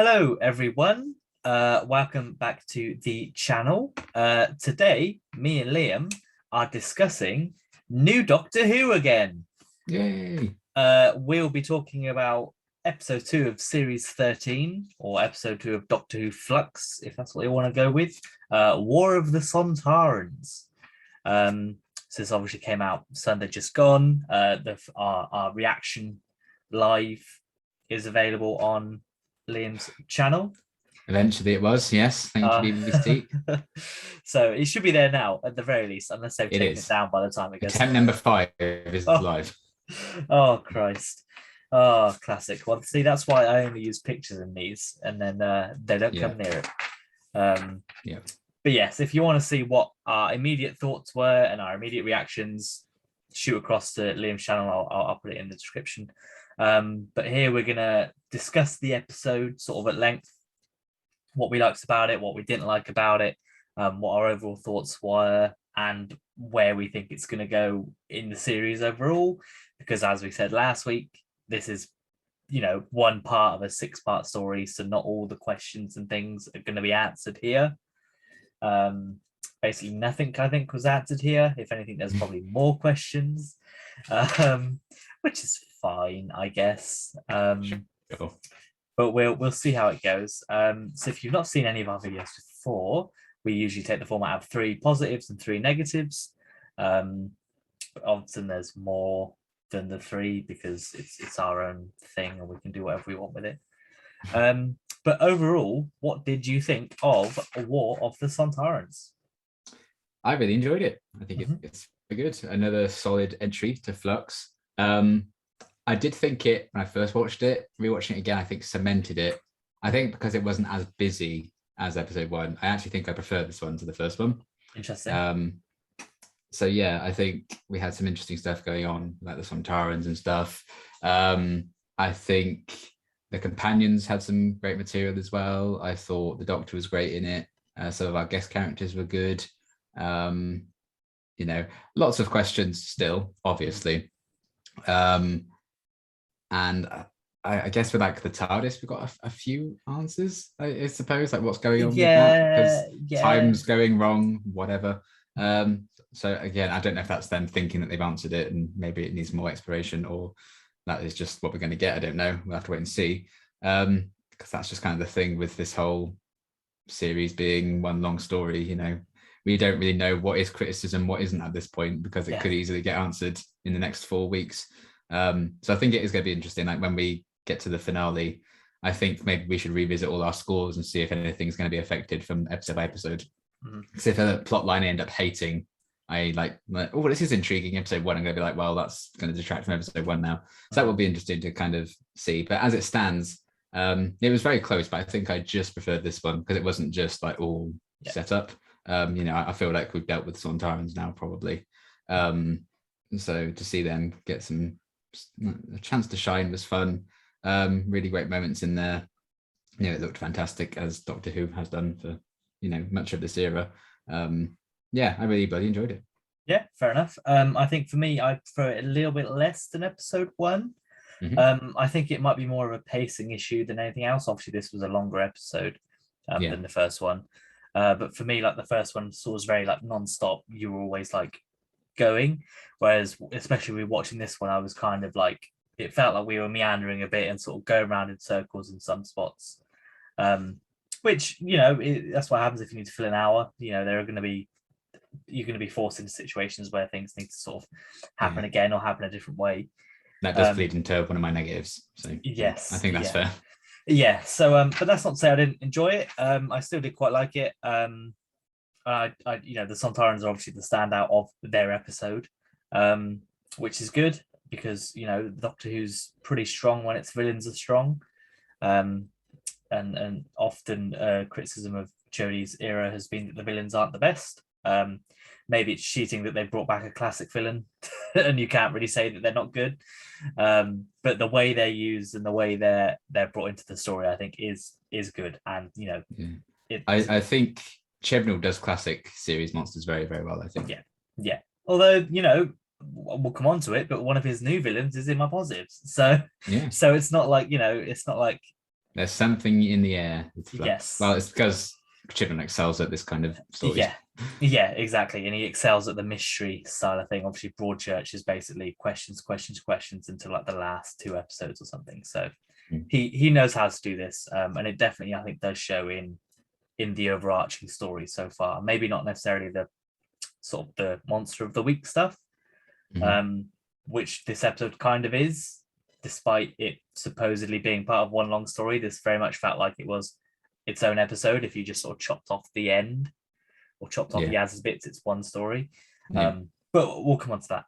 Hello, everyone. Welcome back to the channel. Today, me and Liam are discussing new Doctor Who again. Yay! We'll be talking about episode 2 of series 13, or episode 2 of Doctor Who Flux, if that's what you want to go with. War of the Sontarans. So this obviously came out Sunday just gone. Our reaction live is available on Liam's channel. Eventually it was, yes. Thank you, BBC. So it should be there now, at the very least, unless they've taken it down by the time it gets. Attempt number 5 is live. Oh, Christ. Oh, classic. Well, see, that's why I only use pictures in these, and then they don't come near it. But yes, if you want to see what our immediate thoughts were and our immediate reactions, shoot across to Liam's channel. I'll put it in the description. But here we're going to discuss the episode sort of at length, what we liked about it, what we didn't like about it, what our overall thoughts were, and where we think it's going to go in the series overall. Because as we said last week, this is, one part of a 6-part story, so not all the questions and things are going to be answered here. Basically nothing, I think, was answered here. If anything, there's probably more questions, which is fine, I guess. Sure. But we'll see how it goes. So if you've not seen any of our videos before, we usually take the format of 3 positives and 3 negatives. But often there's more than the 3 because it's our own thing and we can do whatever we want with it. But overall, what did you think of War of the Sontarans? I really enjoyed it. I think it's very good. Another solid entry to Flux. I did think it when I first watched it. Rewatching it again, I think cemented it. I think because it wasn't as busy as episode 1, I actually think I prefer this one to the first one. Interesting. So yeah, I think we had some interesting stuff going on, like the Sontarans and stuff. I think the companions had some great material as well. I thought the Doctor was great in it. Some of our guest characters were good. Lots of questions still, obviously. And I guess with like the TARDIS, we've got a few answers, I suppose, like what's going on with that, because time's going wrong, whatever. So again, I don't know if that's them thinking that they've answered it and maybe it needs more exploration, or that is just what we're going to get. I don't know. We'll have to wait and see. Because that's just kind of the thing with this whole series being one long story. We don't really know what is criticism, what isn't at this point, because it could easily get answered in the next 4 weeks. So I think it is going to be interesting. Like when we get to the finale, I think maybe we should revisit all our scores and see if anything's going to be affected from episode by episode. Because if a plot line I end up hating, I like, oh, this is intriguing, episode 1, I'm going to be like, well, that's going to detract from episode 1 now. So that will be interesting to kind of see. But as it stands, it was very close, but I think I just preferred this one because it wasn't just like all set up. I feel like we've dealt with Sontarans now probably. So to see them get a chance to shine was fun. Really great moments in there. It looked fantastic, as Doctor Who has done for much of this era. I really bloody enjoyed it. Yeah, fair enough. I think for me, I prefer it a little bit less than episode 1. I think it might be more of a pacing issue than anything else. Obviously, this was a longer episode than the first one. But for me, like the first one was very like non-stop. You were always like going, whereas especially watching this one, I was kind of like, it felt like we were meandering a bit and sort of going around in circles in some spots. Which that's what happens if you need to fill an hour. You're going to be forced into situations where things need to sort of happen again or happen a different way. That does feed into one of my negatives. So yes, I think that's fair. Yeah. So, but that's not to say I didn't enjoy it. I still did quite like it. The Sontarans are obviously the standout of their episode, which is good because Doctor Who's pretty strong when its villains are strong. And often criticism of Jodie's era has been that the villains aren't the best. Maybe it's cheating that they brought back a classic villain and you can't really say that they're not good. But the way they're used and the way they're brought into the story, I think is good. And I think Chibnall does classic series monsters very, very well, I think. Yeah. Although, we'll come on to it, but one of his new villains is in my positives. So it's not like, There's something in the air with Flux. Yes. Well, it's because Chibnall excels at this kind of story. Yeah, exactly. And he excels at the mystery style of thing. Obviously, Broadchurch is basically questions until like the last 2 episodes or something. So he knows how to do this. And it definitely, I think, does show in the overarching story so far. Maybe not necessarily the sort of the monster of the week stuff, which this episode kind of is, despite it supposedly being part of one long story. This very much felt like it was its own episode. If you just sort of chopped off the end or chopped off Yaz's bits, it's one story. But we'll come on to that.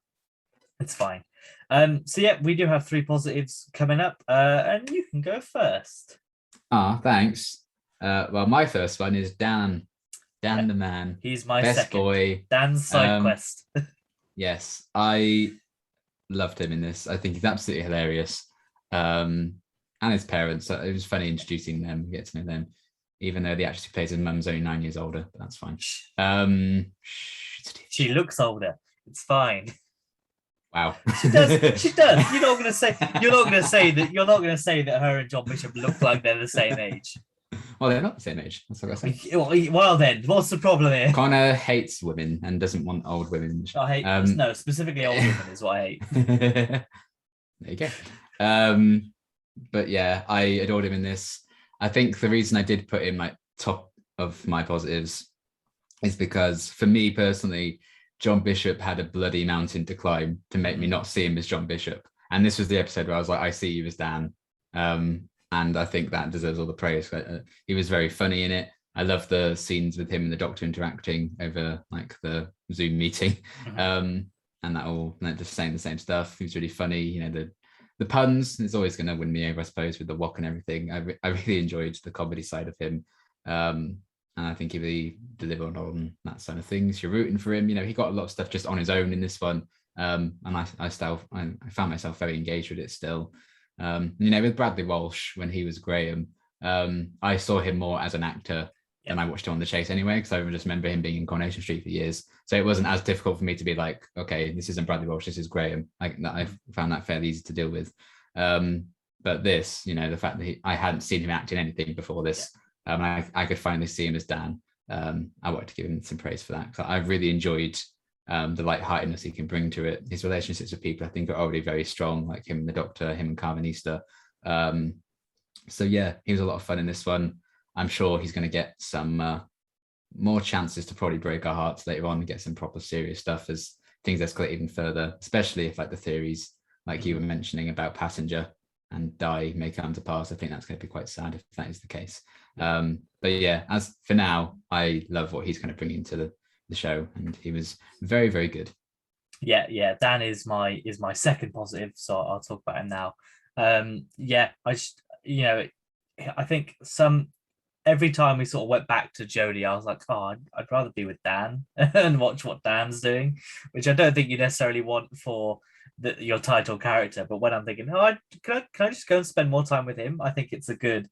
It's fine. So yeah, we do have 3 positives coming up, and you can go first. Thanks. Well, my first one is Dan the man. He's my best second boy. Dan's side quest. Yes, I loved him in this. I think he's absolutely hilarious. And his parents, it was funny introducing them, get to know them, even though the actress who plays his mum's only 9 years older, but that's fine. She looks older. It's fine. Wow. She does. You're not gonna say that her and John Bishop look like they're the same age. Well, they're not the same age. That's what I say. Well then, what's the problem here? Connor hates women and doesn't want old women. I hate no, specifically old women is what I hate. There you go. But yeah, I adored him in this. I think the reason I did put him like top of my positives is because for me personally, John Bishop had a bloody mountain to climb to make me not see him as John Bishop. And this was the episode where I was like, I see you as Dan. And I think that deserves all the praise. He was very funny in it. I love the scenes with him and the Doctor interacting over like the Zoom meeting. And that all just saying the same stuff. He was really funny. You know, the puns is always going to win me over, I suppose, with the wok and everything. I really enjoyed the comedy side of him. And I think he really delivered on that side of things. You're rooting for him. You know, he got a lot of stuff just on his own in this one. And I found myself very engaged with it still. You know, with Bradley Walsh, when he was Graham, I saw him more as an actor than I watched him on The Chase anyway, because I just remember him being in Coronation Street for years. So it wasn't as difficult for me to be like, okay, this isn't Bradley Walsh, this is Graham. I found that fairly easy to deal with. But this, you know, the fact that I hadn't seen him act in anything before this, I could finally see him as Dan. I wanted to give him some praise for that, because I really enjoyed the lightheartedness he can bring to it. His relationships with people, I think, are already very strong, like him and the Doctor, him and Carmenista. So yeah, he was a lot of fun in this one. I'm sure he's going to get some more chances to probably break our hearts later on and get some proper serious stuff as things escalate even further, especially if like the theories, like you were mentioning about Passenger and Di may come to pass. I think that's going to be quite sad if that is the case. But yeah, as for now, I love what he's going to bring into the show, and he was very, very good. Yeah, Dan is my second positive, so I'll talk about him now. I just, you know, I think every time we sort of went back to Jodie, I was like, oh, I'd rather be with Dan and watch what Dan's doing, which I don't think you necessarily want for your title character. But when I'm thinking, can I just go and spend more time with him? I think it's a good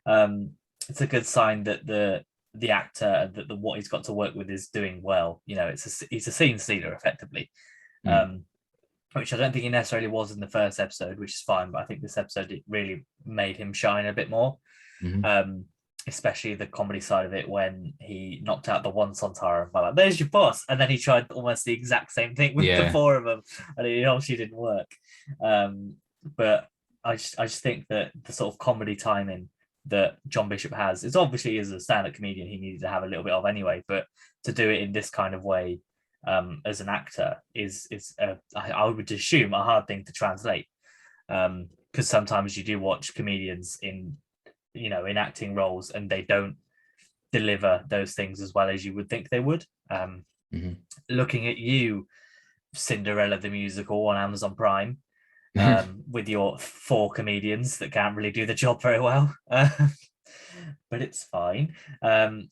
sign that the actor, that what he's got to work with is doing well. You know, he's a scene stealer effectively, which I don't think he necessarily was in the first episode, which is fine. But I think this episode, it really made him shine a bit more. Especially the comedy side of it, when he knocked out the one Sontaran by like, there's your boss, and then he tried almost the exact same thing with the 4 of them, and it obviously didn't work. But I just think that the sort of comedy timing that John Bishop has, it's obviously as a stand-up comedian he needed to have a little bit of anyway, but to do it in this kind of way as an actor is I would assume a hard thing to translate, because sometimes you do watch comedians in acting roles and they don't deliver those things as well as you would think they would. Looking at you, Cinderella the musical on Amazon Prime, with your 4 comedians that can't really do the job very well, but it's fine. Dan's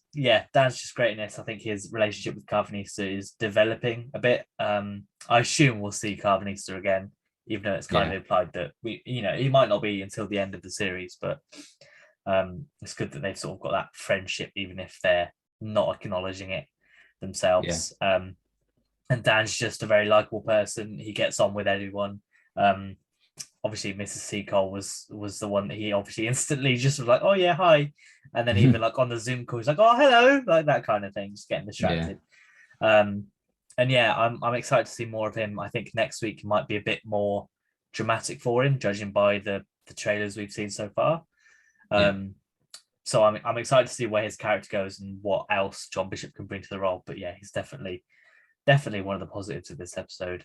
just great in this. I think his relationship with Carvanista is developing a bit. I assume we'll see Carvanista again, even though it's kind of implied that he might not be until the end of the series, but it's good that they've sort of got that friendship, even if they're not acknowledging it themselves. And Dan's just a very likable person. He gets on with everyone. obviously Mrs. Seacole was the one that he obviously instantly just was like, oh yeah, hi. And then even like on the Zoom call, he's like, oh, hello, like that kind of thing, just getting distracted. And yeah, I'm excited to see more of him. I think next week might be a bit more dramatic for him, judging by the trailers we've seen so far. So I'm excited to see where his character goes and what else John Bishop can bring to the role. But yeah, he's definitely one of the positives of this episode,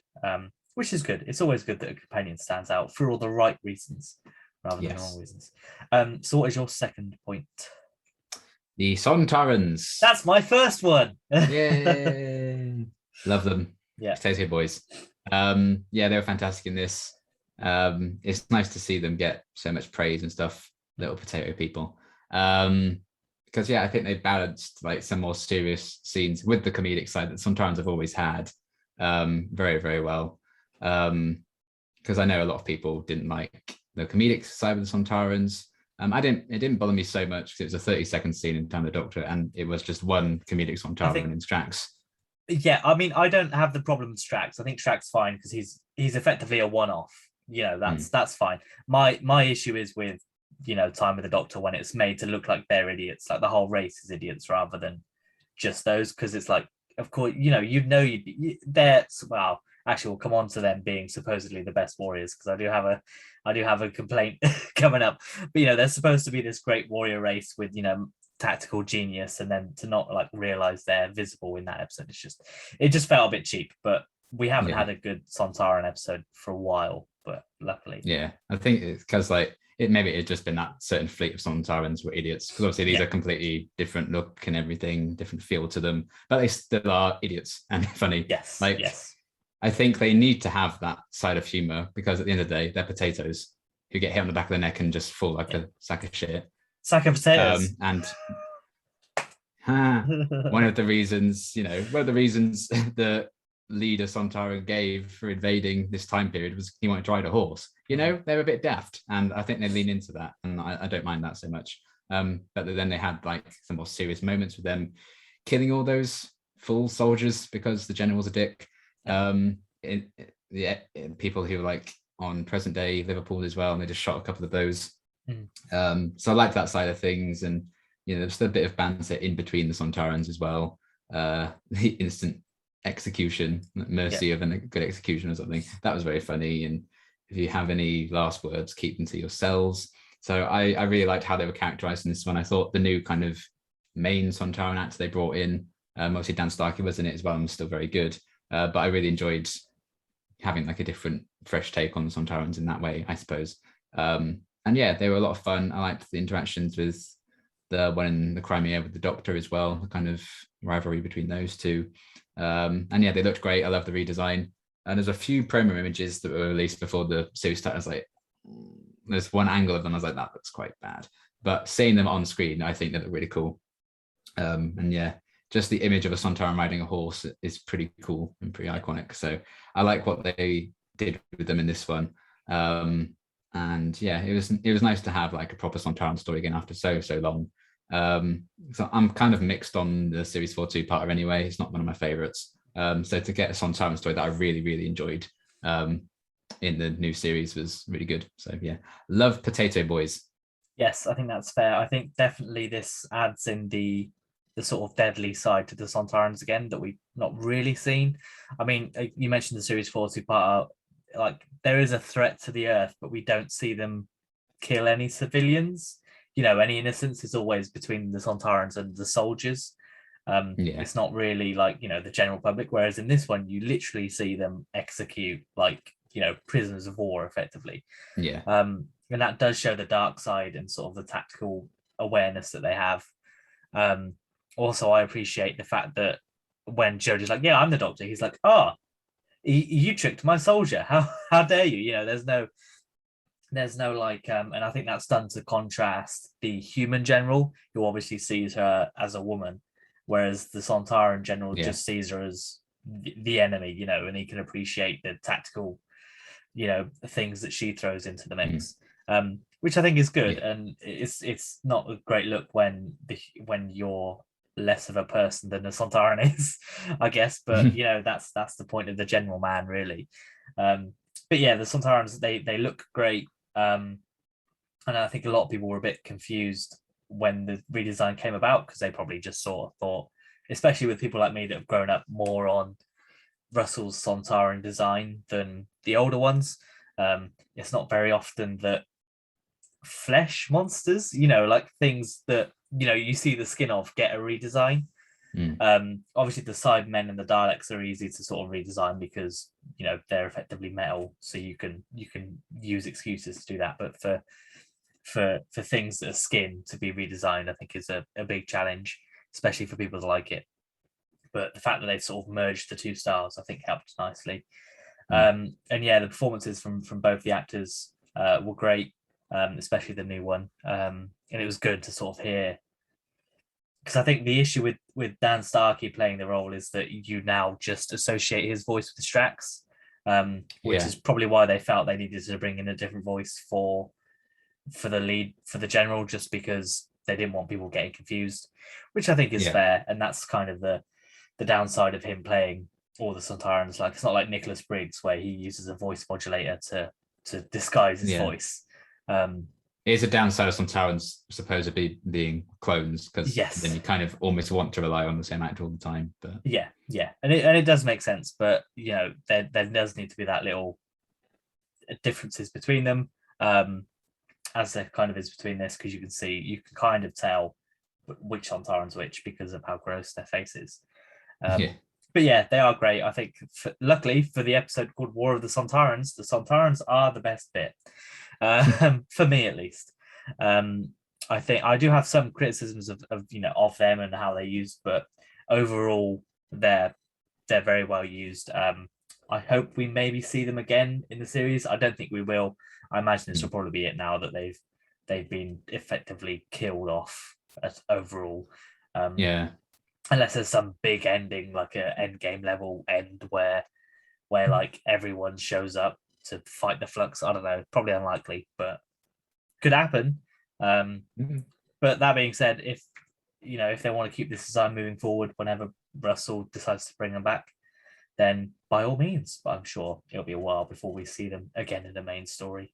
which is good. It's always good that a companion stands out for all the right reasons rather than the wrong reasons. So what is your second point? The Sontarans. That's my first one. Yay. Love them. Yeah. Potato Boys. Yeah, they were fantastic in this. It's nice to see them get so much praise and stuff, little potato people. Because yeah, I think they balanced like some more serious scenes with the comedic side that Sontarans have always had very, very well. Because I know a lot of people didn't like the comedic side of the Sontarans. It didn't bother me so much because it was a 30-second scene in Time of the Doctor, and it was just one comedic Sontaran in Strax. Yeah, I mean, I don't have the problem with Strax. I think Strax fine because he's effectively a one-off. You know, that's fine. My issue is with, you know, Time with the Doctor when it's made to look like they're idiots, like the whole race is idiots rather than just those. Because it's like, of course, you know, they're well. Actually, we'll come on to them being supposedly the best warriors because I do have a complaint coming up. But you know, they're supposed to be this great warrior race with, you know, tactical genius, and then to not like realize they're visible in that episode, it just felt a bit cheap. But we haven't had a good Sontaran episode for a while, but luckily. Yeah, I think it's because like maybe it's just been that certain fleet of Sontarans were idiots, because obviously these are completely different look and everything, different feel to them, but they still are idiots and funny. Yes. I think they need to have that side of humor because at the end of the day, they're potatoes who get hit on the back of the neck and just fall like a sack of shit. Sack of potatoes. And one of the reasons the leader Sontaran gave for invading this time period was he wanted to ride a horse. You know, they're a bit daft, and I think they lean into that, and I don't mind that so much. But then they had like some more serious moments with them killing all those full soldiers because the general's a dick. People who were like on present day Liverpool as well, and they just shot a couple of those. So I like that side of things, and you know, there's still a bit of banter in between the Sontarans as well. The instant execution, mercy of a good execution or something, that was very funny. And if you have any last words, keep them to yourselves. So I really liked how they were characterized in this one. I thought the new kind of main Sontaran actor they brought in, obviously Dan Starkey was in it as well and was still very good. But I really enjoyed having like a different, fresh take on the Sontarans in that way, I suppose. And yeah, they were a lot of fun. I liked the interactions with the one in the Crimea with the Doctor as well, the kind of rivalry between those two. And yeah, they looked great. I love the redesign. And there's a few promo images that were released before the series started. I was like, there's one angle of them, I was like, that looks quite bad. But seeing them on screen, I think they look really cool. And yeah, just the image of a Sontaran riding a horse is pretty cool and pretty iconic. So I like what they did with them in this one. And yeah, it was nice to have like a proper Sontaran story again after so long. So I'm kind of mixed on the series 4 two-parter anyway. It's not one of my favorites. So to get a Sontaran story that I really, really enjoyed in the new series was really good. So yeah, love Potato Boys. Yes, I think that's fair. I think definitely this adds in the sort of deadly side to the Sontarans again that we've not really seen. I mean, you mentioned the series 4 two-parter. Like there is a threat to the Earth, but we don't see them kill any civilians. You know, any innocence is always between the Sontarans and the soldiers. It's not really like, you know, the general public. Whereas in this one, you literally see them execute like, you know, prisoners of war effectively. Yeah. And that does show the dark side and sort of the tactical awareness that they have. Also, I appreciate the fact that when Jodie's like, yeah, I'm the Doctor, he's like, oh, you tricked my soldier. How dare you? You know, there's no like, and I think that's done to contrast the human general, who obviously sees her as a woman, whereas the Sontaran general just sees her as the enemy, you know, and he can appreciate the tactical, you know, things that she throws into the mix, which I think is good. And it's not a great look when you're less of a person than a Sontaran is, I guess. But you know, that's the point of the general man, really. but yeah, the Sontarans, they look great. And I think a lot of people were a bit confused when the redesign came about, because they probably just sort of thought, especially with people like me that have grown up more on Russell's Sontaran design than the older ones. It's not very often that flesh monsters, like things that you see the skin of, get a redesign. Obviously the Cybermen and the Daleks are easy to sort of redesign because they're effectively metal, so you can use excuses to do that. But for things that are skin to be redesigned, I think is a big challenge, especially for people that like it. But the fact that they've sort of merged the two styles, I think, helped nicely. And yeah, the performances from both the actors were great, especially the new one. And it was good to sort of hear, because I think the issue with Dan Starkey playing the role is that you now just associate his voice with Strax, which is probably why they felt they needed to bring in a different voice for the lead, for the general, just because they didn't want people getting confused, which I think is fair. And that's kind of the downside of him playing all the Sontarans. Like, it's not like Nicholas Briggs where he uses a voice modulator to disguise his voice. It is a downside of Sontarans supposedly being clones, because then you kind of almost want to rely on the same actor all the time. But yeah, and it does make sense. But there does need to be that little differences between them, as there kind of is between this, because you can kind of tell which Sontaran's which because of how gross their face is. But yeah, they are great. I think, luckily for the episode called War of the Sontarans are the best bit, for me at least. I think I do have some criticisms of them and how they use, but overall they're very well used. I hope we maybe see them again in the series. I don't think we will. I imagine this will probably be it now that they've been effectively killed off as overall. Unless there's some big ending, like an end game level end where like everyone shows up to fight the Flux. I don't know, probably unlikely, but could happen. But that being said, if they want to keep this design moving forward whenever Russell decides to bring them back, then by all means. But I'm sure it'll be a while before we see them again in the main story,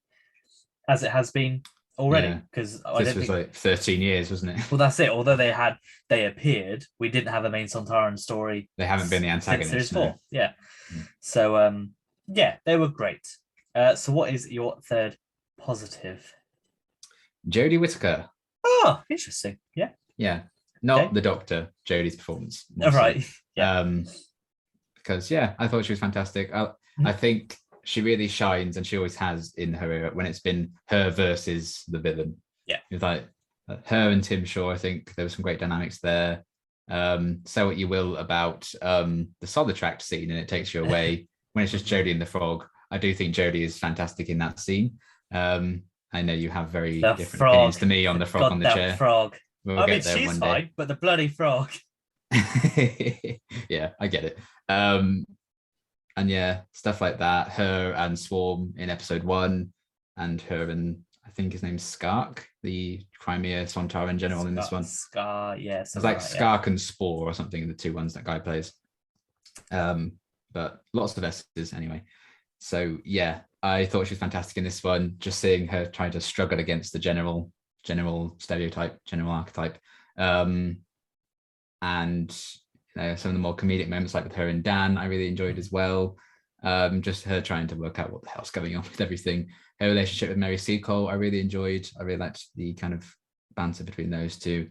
as it has been already, because this was like 13 years, wasn't it? Well, that's it. Although they appeared, we didn't have the main Sontaran story. They haven't been the antagonist. No. Yeah. So they were great. So what is your third positive? Jodie Whittaker. Oh, interesting. Yeah. Not the Doctor, Jodie's performance. Right. Because I thought she was fantastic. I think she really shines, and she always has in her era, when it's been her versus the villain. It's like her and Tim Shaw. I think there was some great dynamics there. Say what you will about the solid tract scene, and it takes you away when it's just Jodie and the frog. I do think Jodie is fantastic in that scene. I know you have very different opinions to me on the frog on the chair. Frog. We'll get there she's one day. Fine, but the bloody frog. Yeah, I get it. And stuff like that. Her and Swarm in episode 1, and her and I think his name's Skark, the Crimea Sontaran general in this one. Scar, it's like Skark and Spore or something, the two ones that guy plays. But lots of S's anyway. So I thought she was fantastic in this one. Just seeing her trying to struggle against the general stereotype, general archetype, and some of the more comedic moments, like with her and Dan, I really enjoyed as well. Just her trying to work out what the hell's going on with everything. Her relationship with Mary Seacole, I really enjoyed. I really liked the kind of banter between those two.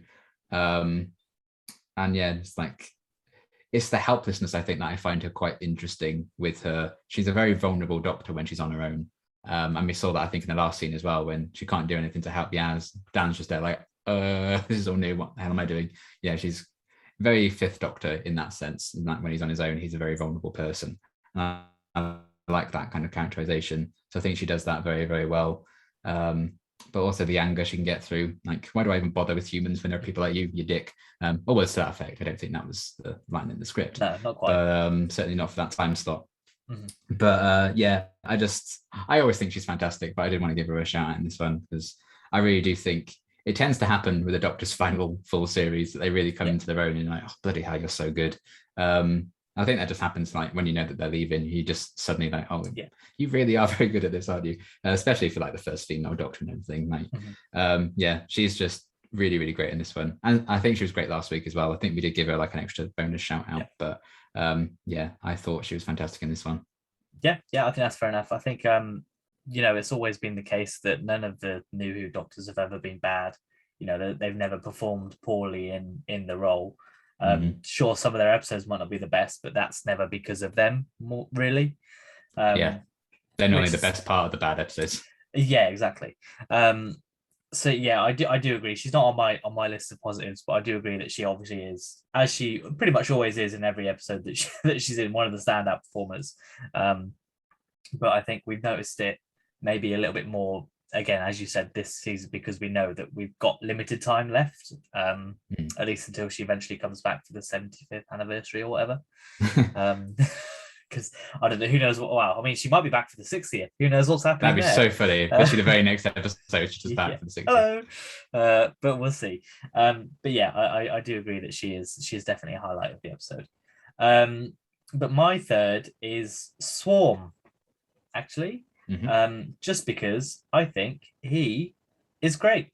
It's the helplessness, I think, that I find her quite interesting with her. She's a very vulnerable Doctor when she's on her own. And we saw that, I think, in the last scene as well, when she can't do anything to help Yaz. Dan's just there like, this is all new. What the hell am I doing? She's very Fifth Doctor in that sense. In that when he's on his own, he's a very vulnerable person. I like that kind of characterization. So I think she does that very, very well. But also the anger she can get through. Like, why do I even bother with humans when there are people like you dick? Or words to that effect. I don't think that was the line in the script. No, not quite. But certainly not for that time slot. But I always think she's fantastic, but I did want to give her a shout out in this one, because I really do think it tends to happen with the Doctor's final full series that they really come into their own and like, oh, bloody hell, you're so good. I think that just happens like when you know that they're leaving, you just suddenly like, oh, yeah, you really are very good at this, aren't you? Especially for like the first female Doctor and everything. Like, yeah, she's just really, really great in this one. And I think she was great last week as well. I think we did give her like an extra bonus shout out, but yeah, I thought she was fantastic in this one. Yeah, I think that's fair enough. I think it's always been the case that none of the New Who Doctors have ever been bad. They've never performed poorly in the role. Sure, some of their episodes might not be the best, but that's never because of them, really. Yeah, they're normally the best part of the bad episodes. Yeah, exactly. So yeah, I do agree. She's not on my list of positives, but I do agree that she obviously is, as she pretty much always is in every episode that she's in, one of the standout performers. But I think we've noticed it maybe a little bit more again, as you said, this season, because we know that we've got limited time left, at least until she eventually comes back for the 75th anniversary or whatever. Because I don't know, who knows what. Wow, I mean, she might be back for the 60th. Who knows what's happening? That'd be so funny. Especially the very next episode, she's just back for the 60th. Hello, but we'll see. But yeah, I do agree that she is definitely a highlight of the episode. But my third is Swarm, actually, just because I think he is great.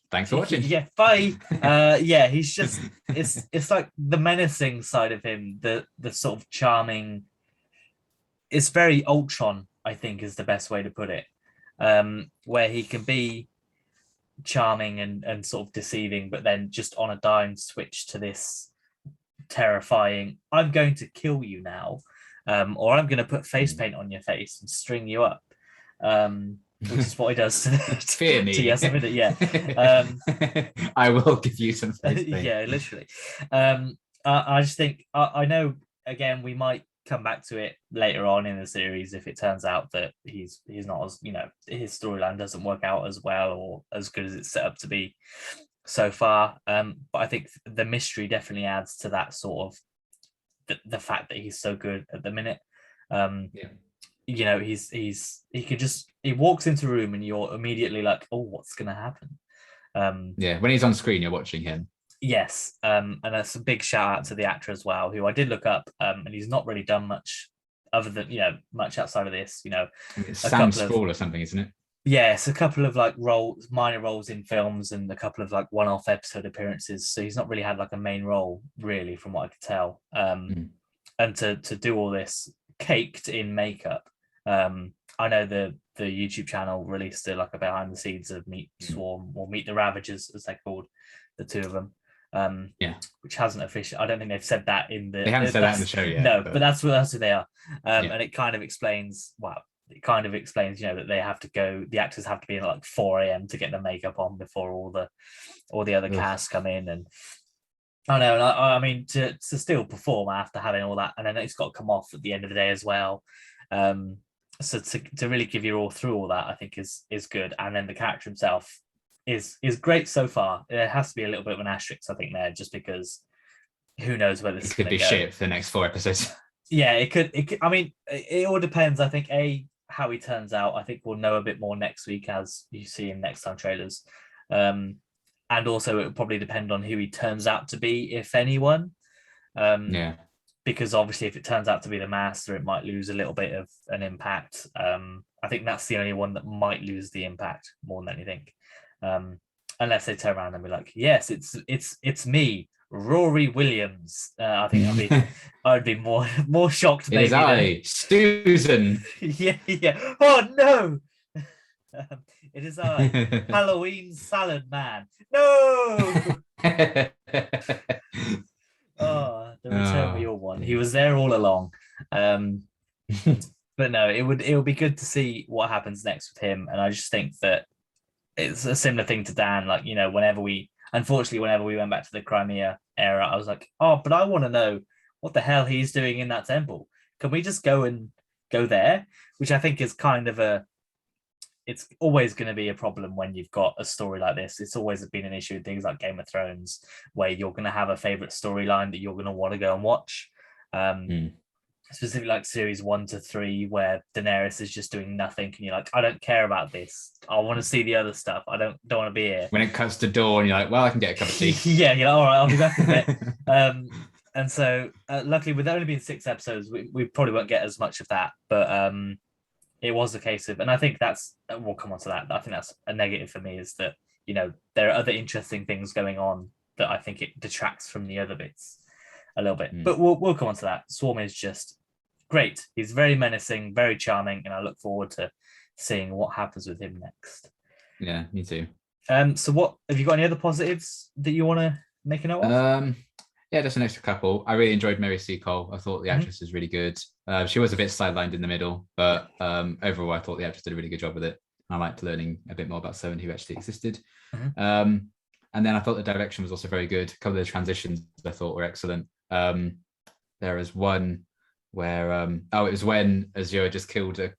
Thanks for watching. Yeah, bye. Yeah, he's just it's like the menacing side of him, the sort of charming. It's very Ultron, I think, is the best way to put it. Where he can be charming and sort of deceiving, but then just on a dime switch to this terrifying, I'm going to kill you now, or I'm going to put face paint on your face and string you up. Which is what he does to fear me. Yeah. I will give you some face paint. Yeah, literally. I just think I know. Again, we might come back to it later on in the series if it turns out that he's not as his storyline doesn't work out as well or as good as it's set up to be so far. But I think the mystery definitely adds to that sort of the fact that he's so good at the minute. He walks into a room and you're immediately like, oh, what's gonna happen? When he's on screen, you're watching him. Yes, and that's a big shout out to the actor as well, who I did look up, and he's not really done much other than much outside of this. It's Sam Spall or something, isn't it? Yes, a couple of like minor roles in films, and a couple of like one-off episode appearances. So he's not really had like a main role, really, from what I could tell. And to do all this caked in makeup. I know the YouTube channel released a behind the scenes of Meet Swarm or Meet the Ravagers, as they're called, the two of them. Which hasn't officially. I don't think they've said that in the. They haven't said that in the show yet. No, but that's who they are. And it kind of explains. Well, it kind of explains, that they have to go. The actors have to be in like 4 a.m. to get the makeup on before all the other cast come in, and I know. I mean, to still perform after having all that, and then it's got to come off at the end of the day as well. So to really give you all through all that, I think is good. And then the character himself is great so far. There has to be a little bit of an asterisk, I think, there, just because who knows where this could be shit for the next 4 episodes. Yeah, it could. I mean, it all depends. I think how he turns out. I think we'll know a bit more next week, as you see in next time trailers. And also, it will probably depend on who he turns out to be, if anyone. Because obviously, if it turns out to be the Master, it might lose a little bit of an impact. I think that's the only one that might lose the impact more than anything, unless they turn around and be like, "Yes, it's me, Rory Williams." I think I'd be more shocked. It is I, Susan. Yeah. Oh no. It is I, Halloween Salad Man. No. Oh, the return we all want. He was there all along. But no, it would be good to see what happens next with him. And I just think that it's a similar thing to Dan. Like, whenever we went back to the Crimea era, I was like, oh, but I want to know what the hell he's doing in that temple. Can we just go there? Which I think is kind of it's always going to be a problem when you've got a story like this. It's always been an issue with things like Game of Thrones, where you're going to have a favorite storyline that you're going to want to go and watch. Specifically like series 1 to 3, where Daenerys is just doing nothing, and you're like, I don't care about this. I want to see the other stuff. I don't want to be here. When it comes to dawn, you're like, well, I can get a cup of tea. Yeah, you're like, all right, I'll be back in a bit. And so luckily, with there only being 6 episodes, we probably won't get as much of that. But it was a case of, and I think that's, we'll come on to that. I think that's a negative for me, is that, there are other interesting things going on that I think it detracts from the other bits a little bit. But we'll come on to that. Swarm is just great. He's very menacing, very charming, and I look forward to seeing what happens with him next. Yeah, me too. So what have you got, any other positives that you want to make a note of? Yeah, just an extra couple. I really enjoyed Mary Seacole. I thought the actress was really good. She was a bit sidelined in the middle, but overall, I thought the actress did a really good job with it. I liked learning a bit more about Seven who actually existed. And then I thought the direction was also very good. A couple of the transitions I thought were excellent. There was one where, it was when Azure just killed a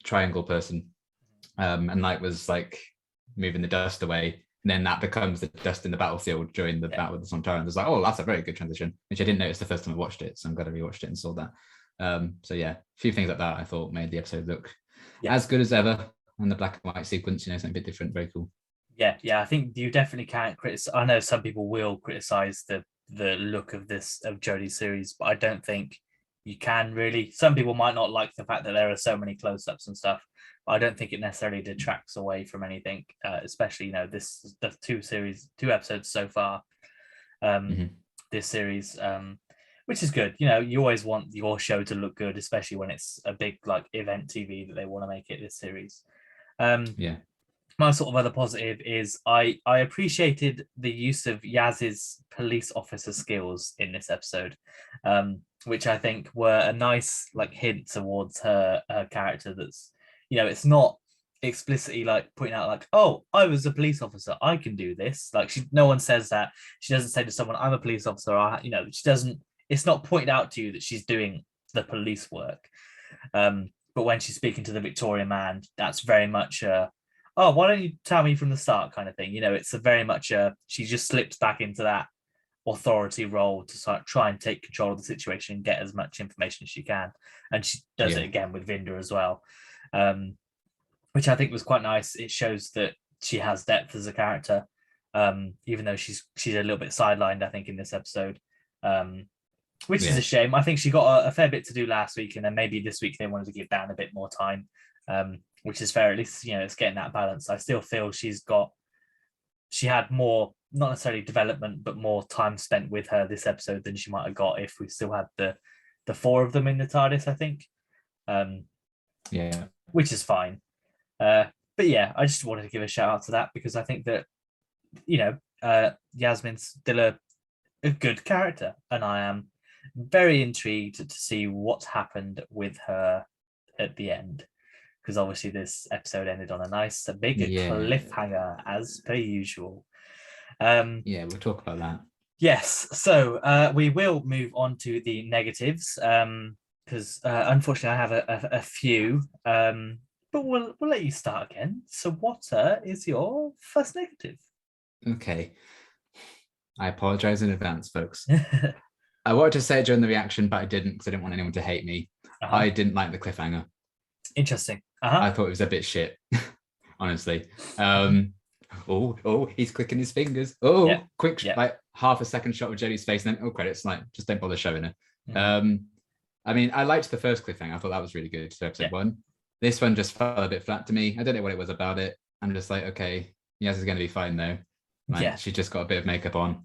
triangle person, and Light was like moving the dust away. And then that becomes the dust in the battlefield during the battle with the Sontarans. I was like, oh, that's a very good transition, which I didn't notice the first time I watched it. So I'm glad I rewatched it and saw that. So yeah, a few things like that I thought made the episode look as good as ever. And the black and white sequence, something a bit different, very cool. Yeah, I think you definitely can't criticize. I know some people will criticize the look of Jodie's series, but I don't think you can really. Some people might not like the fact that there are so many close-ups and stuff. I don't think it necessarily detracts away from anything, especially, the 2 episodes so far, this series, which is good. You always want your show to look good, especially when it's a big event TV that they want to make it this series. My sort of other positive is I appreciated the use of Yaz's police officer skills in this episode, which I think were a nice hint towards her character. That's, it's not explicitly pointing out oh, I was a police officer, I can do this. No one says that. She doesn't say to someone, I'm a police officer. She doesn't. It's not pointed out to you that she's doing the police work. But when she's speaking to the Victorian man, that's very much oh, why don't you tell me from the start kind of thing. It's a very much she just slips back into that authority role to try and take control of the situation and get as much information as she can. And she does it again with Vinda as well, which I think was quite nice. It shows that she has depth as a character, even though she's a little bit sidelined, I think, in this episode, which is a shame. I think she got a fair bit to do last week, and then maybe this week they wanted to give Dan a bit more time, which is fair. At least, it's getting that balance. I still feel she had more, not necessarily development, but more time spent with her this episode than she might have got if we still had the 4 of them in the TARDIS, I think. Which is fine. But yeah, I just wanted to give a shout out to that, because I think that, Yasmin's still a good character, and I am very intrigued to see what's happened with her at the end, because obviously this episode ended on a big cliffhanger, as per usual. We'll talk about that. Yes, so we will move on to the negatives, because unfortunately I have a few, but we'll let you start again. So what is your first negative? Okay, I apologize in advance, folks. I wanted to say it during the reaction, but I didn't, because I didn't want anyone to hate me. I didn't like the cliffhanger. Interesting. I thought it was a bit shit, honestly. He's clicking his fingers. Quick, half a second shot of Jodie's face, and then credits. Just don't bother showing it. I mean, I liked the first cliffhanger. I thought that was really good. So episode 1. This one just felt a bit flat to me. I don't know what it was about it. I'm just like, okay, yes, it's going to be fine though. She's just got a bit of makeup on.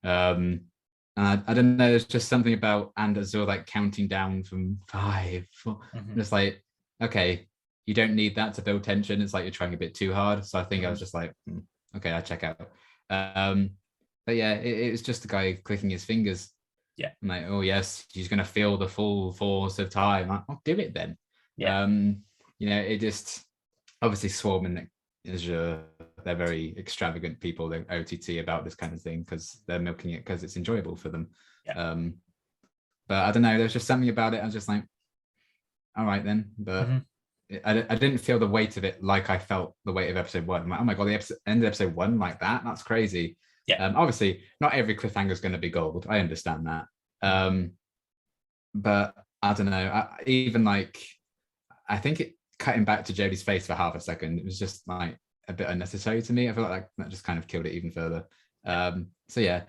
I don't know. There's just something about Azure counting down from 5. Just like, okay, you don't need that to build tension. It's like you're trying a bit too hard. So I think I was just like, okay, I'll check out. But yeah, it was just the guy clicking his fingers. Yeah. I'm like, oh yes, he's gonna feel the full force of time. I'll do it then. Yeah. It just obviously Swarm and Azure, they're very extravagant people. They're OTT about this kind of thing because they're milking it because it's enjoyable for them. Yeah. But I don't know. There's just something about it. I was just like, all right then. But I didn't feel the weight of it like I felt the weight of episode 1. I'm like, oh my god, the end of episode 1 like that? That's crazy. Yeah. Obviously, not every cliffhanger is going to be gold. I understand that. But I don't know. I think cutting back to Jodie's face for half a second, it was just like a bit unnecessary to me. I feel like that just kind of killed it even further. So yeah,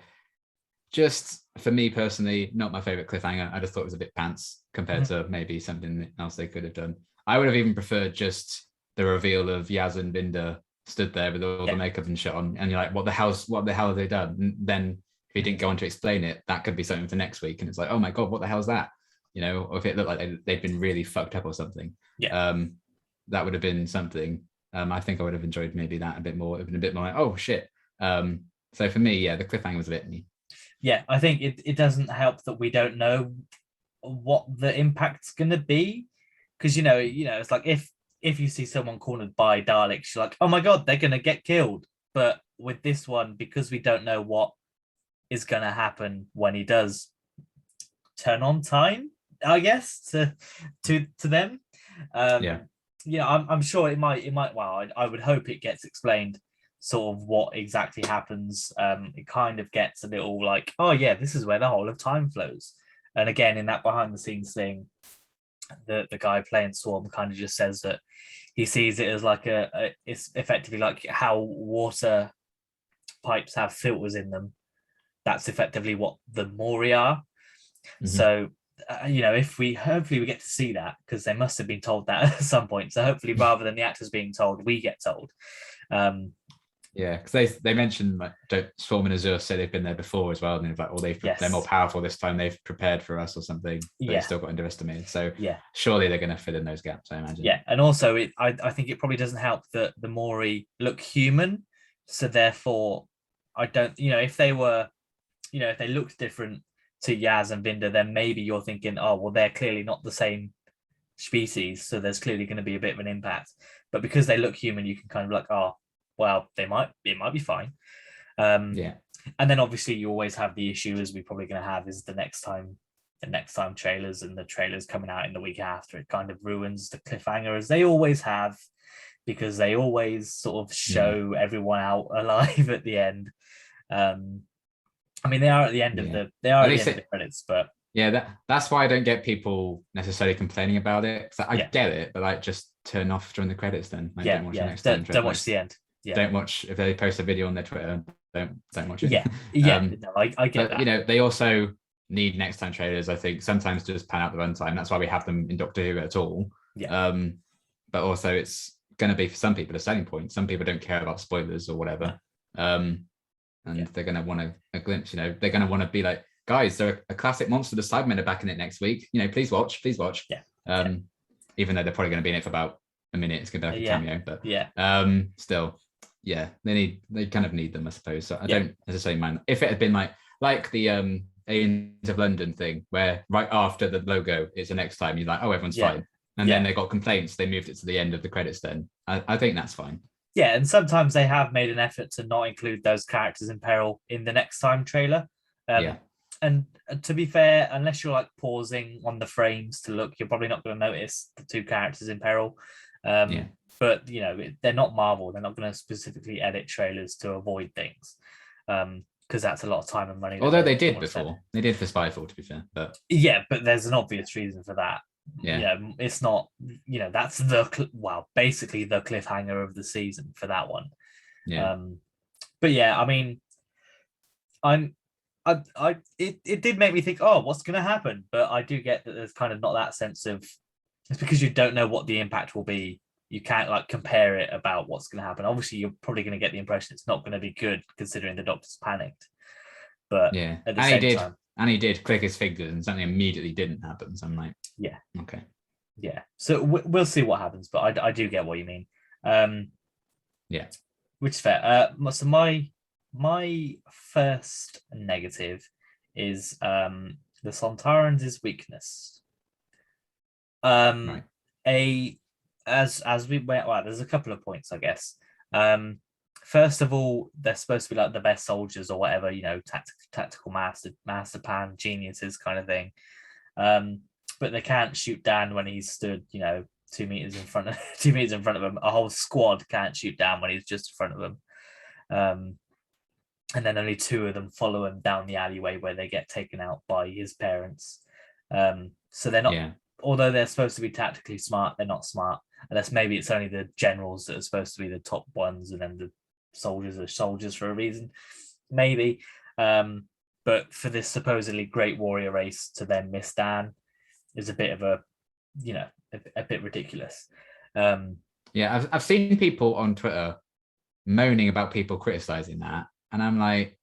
just for me personally, not my favorite cliffhanger. I just thought it was a bit pants compared to maybe something else they could have done. I would have even preferred just the reveal of Yaz and Vinder stood there with all the makeup and shit on, and you're like, what the hell have they done? And then if he didn't go on to explain it, that could be something for next week. And it's like, oh my God, what the hell's that? You know, or if it looked like they'd been really fucked up or something. That would have been something. I think I would have enjoyed maybe that a bit more. It would have been a bit more like, oh shit. So for me, the cliffhanger was a bit me. Yeah, I think it doesn't help that we don't know what the impact's gonna be. Because it's like if you see someone cornered by Daleks, you're like, oh my God, they're gonna get killed. But with this one, because we don't know what is gonna happen when he does turn on time, I guess, to them. I'm sure it might. Well, I would hope it gets explained, sort of what exactly happens. It kind of gets a little like, oh yeah, this is where the whole of time flows. And again, in that behind the scenes thing, the guy playing Swarm kind of just says that he sees it as like it's effectively like how water pipes have filters in them. That's effectively what the Mori are. Mm-hmm. So if hopefully we get to see that, because they must have been told that at some point. So hopefully, rather than the actors being told, we get told. Because they mentioned like Swarm and Azure say they've been there before as well, and they're like, they're more powerful this time. They've prepared for us or something. But they still got underestimated. So surely they're going to fill in those gaps, I imagine. Yeah, and also I think it probably doesn't help that the Mori look human. So therefore, I don't. If they were, if they looked different to Yaz and Vinder, then maybe you're thinking, oh well, they're clearly not the same species, so there's clearly going to be a bit of an impact. But because they look human, you can kind of like, oh, well, it might be fine. And then obviously you always have the issue, as we're probably going to have, is the next time trailers, and the trailers coming out in the week after. It kind of ruins the cliffhanger, as they always have, because they always sort of show everyone out alive at the end. I mean, they are at the end of the credits, but that's why I don't get people necessarily complaining about it. I get it, but like, just turn off during the credits then. Like, don't watch the next time. Don't watch the end. Don't watch if they post a video on their Twitter. Don't watch it. I get that. They also need next time trailers, I think, sometimes to just pan out the runtime. That's why we have them in Doctor Who at all. But also it's going to be, for some people, a selling point. Some people don't care about spoilers or whatever. They're going to want a glimpse. They're going to want to be like, guys, they're a classic Monster the Cybermen are back in it next week. Please watch. Even though they're probably going to be in it for about a minute, it's going to be like a cameo. But still, they kind of need them, I suppose. So I don't necessarily mind if it had been like the Aliens of London thing, where right after the logo it's the next time, you're like, oh, everyone's fine, and then they got complaints, they moved it to the end of the credits. Then I think that's fine. Yeah, and sometimes they have made an effort to not include those characters in peril in the next time trailer. And to be fair, unless you're like pausing on the frames to look, you're probably not going to notice the two characters in peril. But they're not Marvel; they're not going to specifically edit trailers to avoid things, because that's a lot of time and money. Although they did before, they did for Spyfall, to be fair. But but there's an obvious reason for that. It's not. That's basically the cliffhanger of the season for that one. But I mean, it did make me think, oh, what's going to happen? But I do get that there's kind of not that sense of, it's because you don't know what the impact will be. You can't like compare it about what's going to happen. Obviously, you're probably going to get the impression it's not going to be good, considering the Doctor's panicked. But at the same time, and he did click his fingers, and something immediately didn't happen. So I'm like, okay, So we'll see what happens. But I do get what you mean. Which is fair. So my first negative is the Sontarans' weakness. As we went, there's a couple of points, I guess. First of all, they're supposed to be like the best soldiers or whatever, tactical master plan geniuses kind of thing. But they can't shoot Dan when he's stood, 2 meters in front of 2 meters in front of them. A whole squad can't shoot Dan when he's just in front of them. And then only 2 of them follow him down the alleyway where they get taken out by his parents. So they're not, although they're supposed to be tactically smart, they're not smart. Unless maybe it's only the generals that are supposed to be the top ones, and then the soldiers are soldiers for a reason, maybe. But But for this supposedly great warrior race to then miss Dan is a bit of a, a bit ridiculous. Yeah, I've seen people on Twitter moaning about people criticizing that, and I'm like,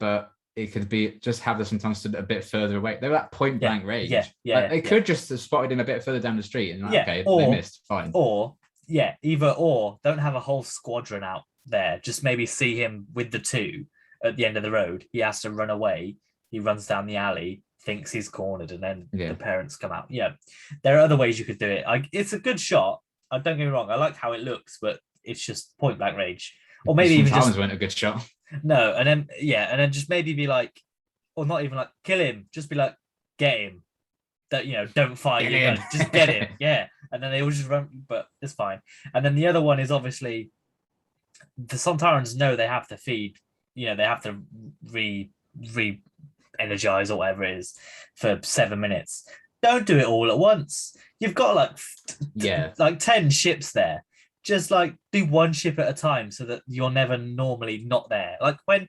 but it could be just have the Sontarans stood a bit further away. They're at point blank range. They could just have spotted him a bit further down the street and okay, they missed, fine. Or don't have a whole squadron out there. Just maybe see him with the two at the end of the road. He has to run away. He runs down the alley, thinks he's cornered, and then the parents come out. Yeah, there are other ways you could do it. It's a good shot. Don't get me wrong. I like how it looks, but it's just point blank range. Or maybe even just weren't a good shot. No, and then just maybe be like, or not even like kill him. Just be like, get him. That don't fire your gun. Just get him. Yeah, and then they all just run. But it's fine. And then the other one is obviously the Sontarans know they have to feed. They have to re-energize or whatever it is for 7 minutes. Don't do it all at once. You've got like 10 ships there. Just like do one ship at a time so that you're never normally not there. Like when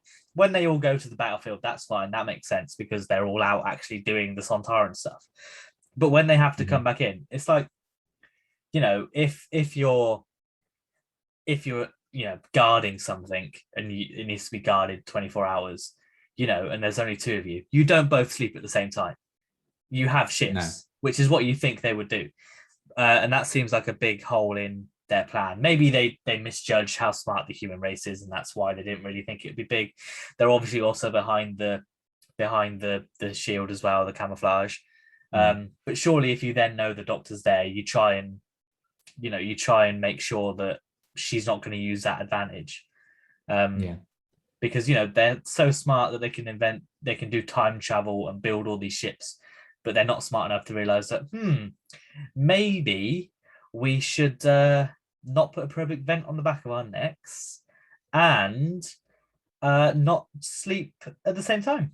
they all go to the battlefield, that's fine. That makes sense because they're all out actually doing the Sontaran stuff. But when they have to come back in, it's like, if you're guarding something and it needs to be guarded 24 hours, and there's only 2 of you, you don't both sleep at the same time. You have ships, which is what you think they would do. And that seems like a big hole in their plan. Maybe they misjudged how smart the human race is, and that's why they didn't really think it would be big. They're obviously also behind the shield as well, the camouflage. But surely if you then know the doctor's there, you try and make sure that she's not going to use that advantage. Because they're so smart that they can do time travel and build all these ships, but they're not smart enough to realize that maybe we should not put a probic vent on the back of our necks and not sleep at the same time.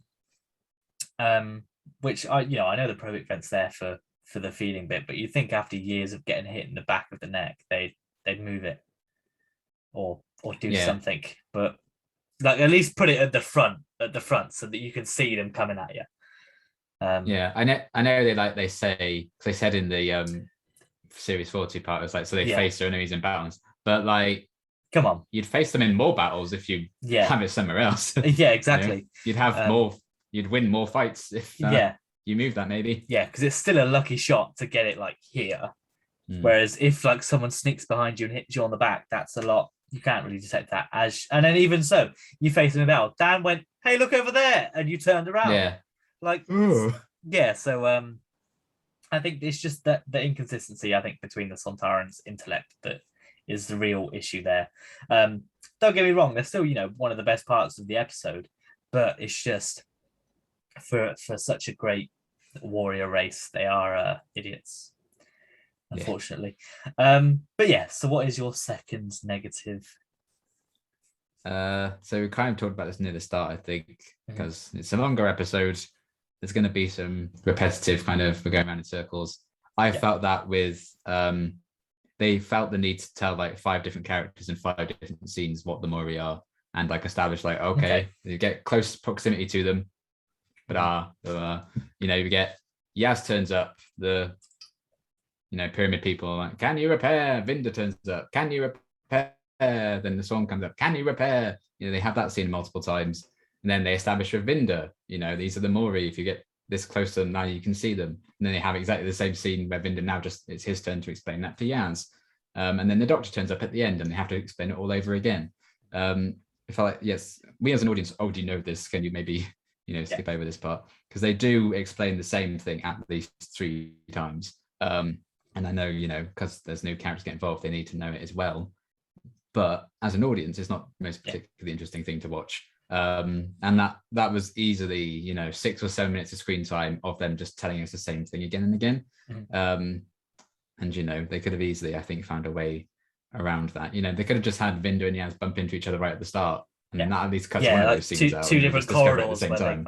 Which I know the probic vent's there for the feeding bit, but you'd think after years of getting hit in the back of the neck, they'd move it or do something. But like at least put it at the front so that you can see them coming at you. I know they say, because they said in the series 40 part, it's like, so they face their enemies in battles, but like, come on, you'd face them in more battles if you have it somewhere else. Yeah, exactly. You'd have you'd win more fights if you move that, maybe. Yeah, because it's still a lucky shot to get it like here. Whereas if like someone sneaks behind you and hits you on the back, that's a lot. You can't really detect that. And then even so, you face him in battle. Dan went, "Hey, look over there," and you turned around. Yeah. Like, so I think it's just that the inconsistency, I think, between the Sontarans' intellect that is the real issue there. Don't get me wrong, they're still, one of the best parts of the episode, but it's just for such a great warrior race, they are idiots, unfortunately. But so what is your second negative? So we kind of talked about this near the start, I think, because it's a longer episode. There's going to be some repetitive kind of, we're going around in circles. I felt that with, they felt the need to tell like 5 different characters in 5 different scenes what the Mori are, and like establish like, okay, you get close proximity to them, but you get Yaz turns up, the pyramid people are like, can you repair? Vinda turns up, can you repair? Then the song comes up, can you repair? They have that scene multiple times. And then they establish with Vinda, these are the Mori. If you get this close to them, now you can see them. And then they have exactly the same scene where Vinda now it's his turn to explain that to Yaz. And then the doctor turns up at the end and they have to explain it all over again. If yes, we as an audience already know this. Can you maybe, skip over this part? Because they do explain the same thing at least 3 times. And I know, because there's no characters get involved, they need to know it as well. But as an audience, it's not the most particularly interesting thing to watch. And that was easily 6 or 7 minutes of screen time of them just telling us the same thing again and again. And they could have easily, I think, found a way around that. They could have just had Vinda and Yaz bump into each other right at the start, and then that at least cuts one of those scenes out. 2 different corridors at the same time.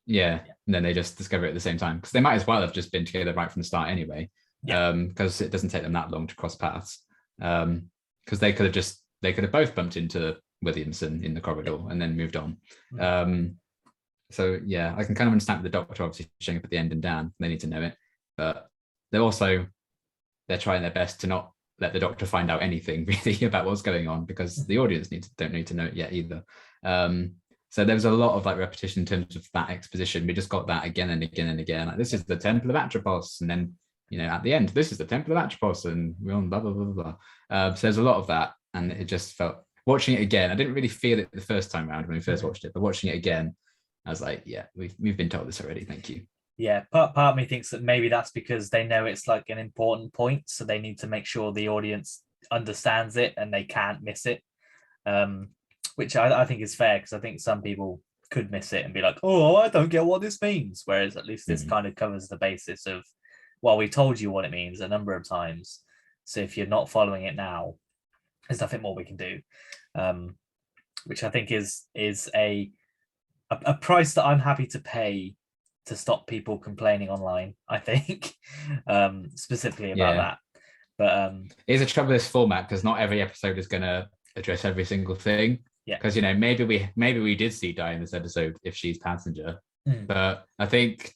And then they just discover it at the same time, because they might as well have just been together right from the start anyway. Because it doesn't take them that long to cross paths. Because they could have both bumped into Williamson in the corridor and then moved on. So yeah, I can kind of understand the Doctor obviously showing up at the end and Dan. They need to know it, but they're trying their best to not let the Doctor find out anything really about what's going on, because the audience don't need to know it yet either. So there was a lot of like repetition in terms of that exposition. We just got that again and again and again. Like, this is the Temple of Atropos, and then at the end, this is the Temple of Atropos, and we're on blah blah blah blah. So there's a lot of that, and it just felt, watching it again, I didn't really feel it the first time around when we first watched it, but watching it again, I was like, yeah, we've been told this already. Thank you. Yeah, part of me thinks that maybe that's because they know it's like an important point, so they need to make sure the audience understands it and they can't miss it. Which I think is fair, because I think some people could miss it and be like, oh, I don't get what this means. Whereas at least this kind of covers the basis of, well, we told you what it means a number of times. So if you're not following it now, there's nothing more we can do. Which I think is a price that I'm happy to pay to stop people complaining online, I think, specifically about that. But it's a trouble with this format, because not every episode is going to address every single thing. Yeah, because maybe we did see Di in this episode if she's passenger, but I think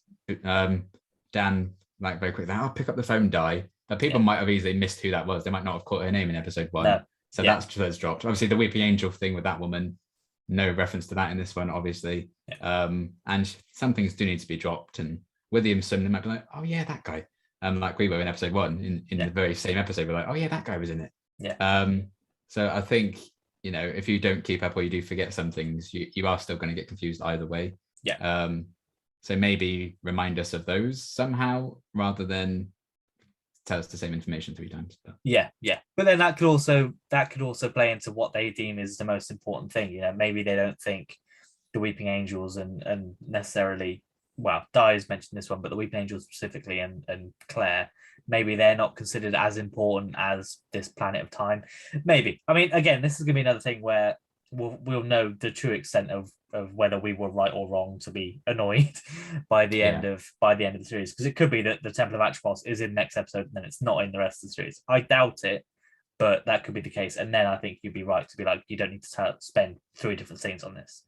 Dan, like, very quickly, I'll pick up the phone, Di. But people might have easily missed who that was. They might not have caught her name in episode 1. No. So that's dropped. Obviously, the Weeping Angel thing with that woman, no reference to that in this one, obviously. And some things do need to be dropped. And Williamson, they might be like, oh yeah, that guy. Like we were in episode 1, in the very same episode, we're like, oh yeah, that guy was in it. Yeah. So I think, if you don't keep up or you do forget some things, you are still going to get confused either way. Yeah. So maybe remind us of those somehow, rather than tell us the same information 3 times. Yeah. But then that could also play into what they deem is the most important thing. Maybe they don't think the Weeping Angels and necessarily, well, Di's mentioned this one, but the Weeping Angels specifically and Claire, maybe they're not considered as important as this Planet of Time. Maybe. I mean, again, this is going to be another thing where we'll know the true extent of whether we were right or wrong to be annoyed by the end of the series, because it could be that the Temple of Atropos is in the next episode and then it's not in the rest of the series. I doubt it, but that could be the case. And then I think you'd be right to be like, you don't need to spend 3 different scenes on this,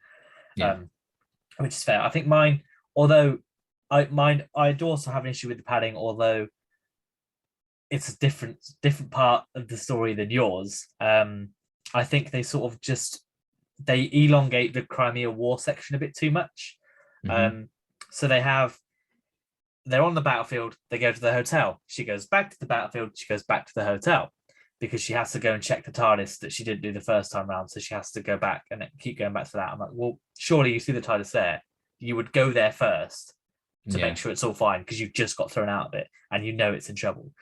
which is fair. I think mine, although I'd also have an issue with the padding, although it's a different part of the story than yours. I think they sort of they elongate the Crimea War section a bit too much. So they're on the battlefield, they go to the hotel. She goes back to the battlefield, she goes back to the hotel, because she has to go and check the TARDIS that she didn't do the first time around. So she has to go back and keep going back to that. I'm like, well, surely you see the TARDIS there. You would go there first to make sure it's all fine, because you've just got thrown out of it and it's in trouble.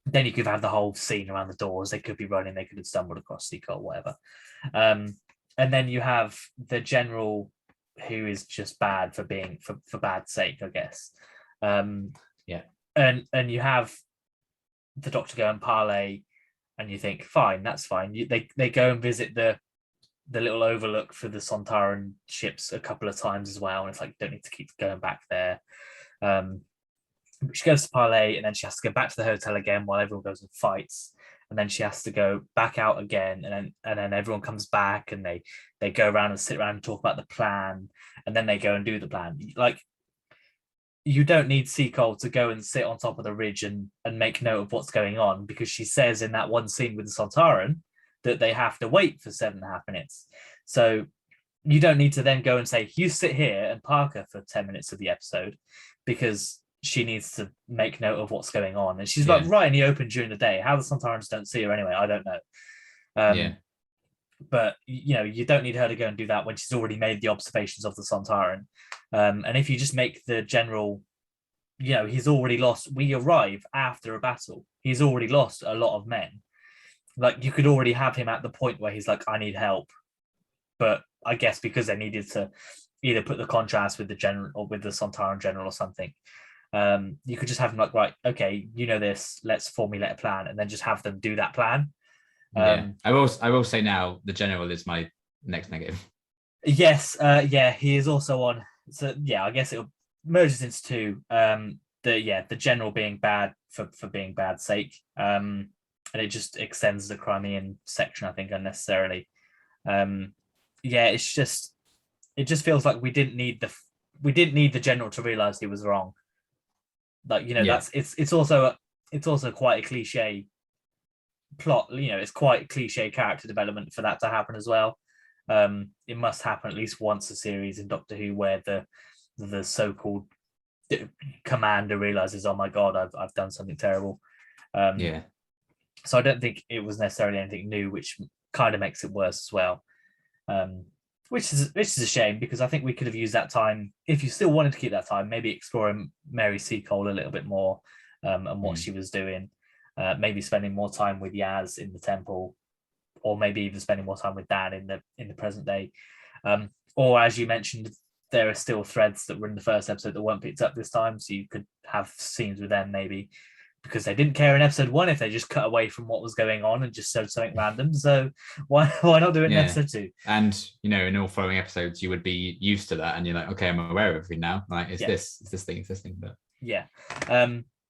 Then you could have the whole scene around the doors. They could be running, they could have stumbled across Seeker or whatever. And then you have the general, who is just bad for being for bad sake, I guess. And you have the Doctor go and parley, and you think, fine, that's fine. They go and visit the little overlook for the Sontaran ships a couple of times as well, and it's like, you don't need to keep going back there. She goes to parley, and then she has to go back to the hotel again while everyone goes and fights, and then she has to go back out again, and then everyone comes back, and they go around and sit around and talk about the plan, and then they go and do the plan. Like, you don't need Seacole to go and sit on top of the ridge and make note of what's going on, because she says in that one scene with the Sontaran that they have to wait for 7.5 minutes. So you don't need to then go and say, you sit here and park her for 10 minutes of the episode, because she needs to make note of what's going on. And she's like right in the open during the day. How the Sontarans don't see her anyway, I don't know. But you don't need her to go and do that when she's already made the observations of the Sontaran. And if you just make the general, he's already lost. We arrive after a battle. He's already lost a lot of men. Like, you could already have him at the point where he's like, I need help. But I guess because they needed to either put the contrast with the general or with the Sontaran general or something, you could just have them like, right, okay, this, let's formulate a plan, and then just have them do that plan. I will say now, the general is my next negative. Yes, he is also on. So I guess it merges into 2. The general being bad for being bad sake, and it just extends the Crimean section, I think, unnecessarily. It's just, it just feels like we didn't need the general to realize he was wrong. Like, that's it's also quite a cliche plot. It's quite cliche character development for that to happen as well. It must happen at least once a series in Doctor Who where the so-called commander realizes, oh my god, I've done something terrible. So I don't think it was necessarily anything new, which kind of makes it worse as well. Which is a shame, because I think we could have used that time, if you still wanted to keep that time, maybe exploring Mary Seacole a little bit more, and what she was doing. Maybe spending more time with Yaz in the temple, or maybe even spending more time with Dan in the present day. Or, as you mentioned, there are still threads that were in the first episode that weren't picked up this time, so you could have scenes with them, maybe because they didn't care in episode 1 if they just cut away from what was going on and just showed something random. So why not do it in episode 2? And in all following episodes, you would be used to that, and you're like, okay, I'm aware of everything now. Like, it's this thing. But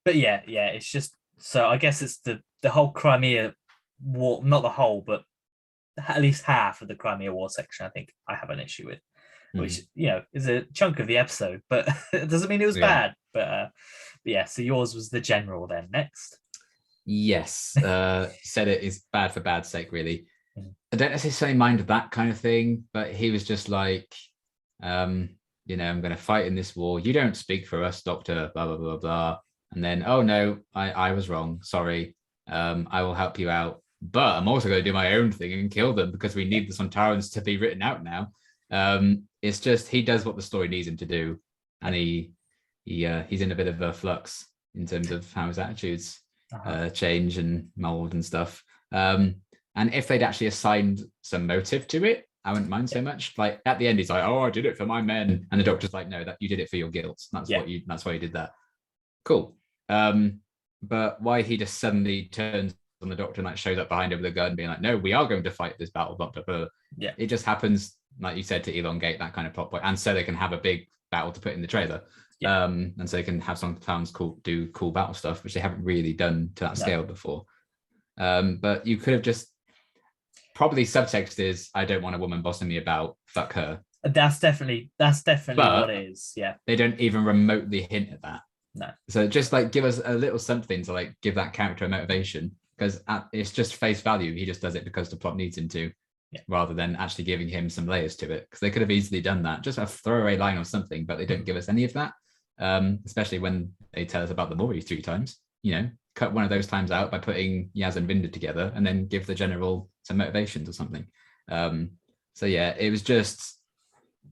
it's just, so I guess it's the whole Crimea War, not the whole, but at least half of the Crimea War section, I think I have an issue with, which is a chunk of the episode, but it doesn't mean it was bad. But so yours was the general then. Next. Yes. Said it is bad for bad sake, really. I don't necessarily mind that kind of thing, but he was just like, I'm going to fight in this war. You don't speak for us, Doctor, blah, blah, blah, blah. And then, oh no, I was wrong. Sorry. I will help you out. But I'm also going to do my own thing and kill them because we need the Sontarans to be written out now. It's just, he does what the story needs him to do. And he's in a bit of a flux in terms of how his attitudes change and mold and stuff. And if they'd actually assigned some motive to it, I wouldn't mind so much. Like at the end, he's like, "Oh, I did it for my men," and the Doctor's like, "No, that you did it for your guilt. That's why you did that." Cool. But why he just suddenly turns on the Doctor and like shows up behind him with a gun, being like, "No, we are going to fight this battle." Doctor. It just happens, like you said, to elongate that kind of plot point, and so they can have a big battle to put in the trailer. And so they can have sometimes do cool battle stuff, which they haven't really done to that scale before. But you could have just probably subtext is, I don't want a woman bossing me about, fuck her. That's definitely what it is. Yeah. They don't even remotely hint at that. No. So just like give us a little something to like give that character a motivation, because it's just face value. He just does it because the plot needs him to, rather than actually giving him some layers to it. Because they could have easily done that, just a throwaway line or something, but they don't give us any of that. Especially when they tell us about the Maury 3 times, cut one of those times out by putting Yaz and Vinda together and then give the general some motivations or something. It was just,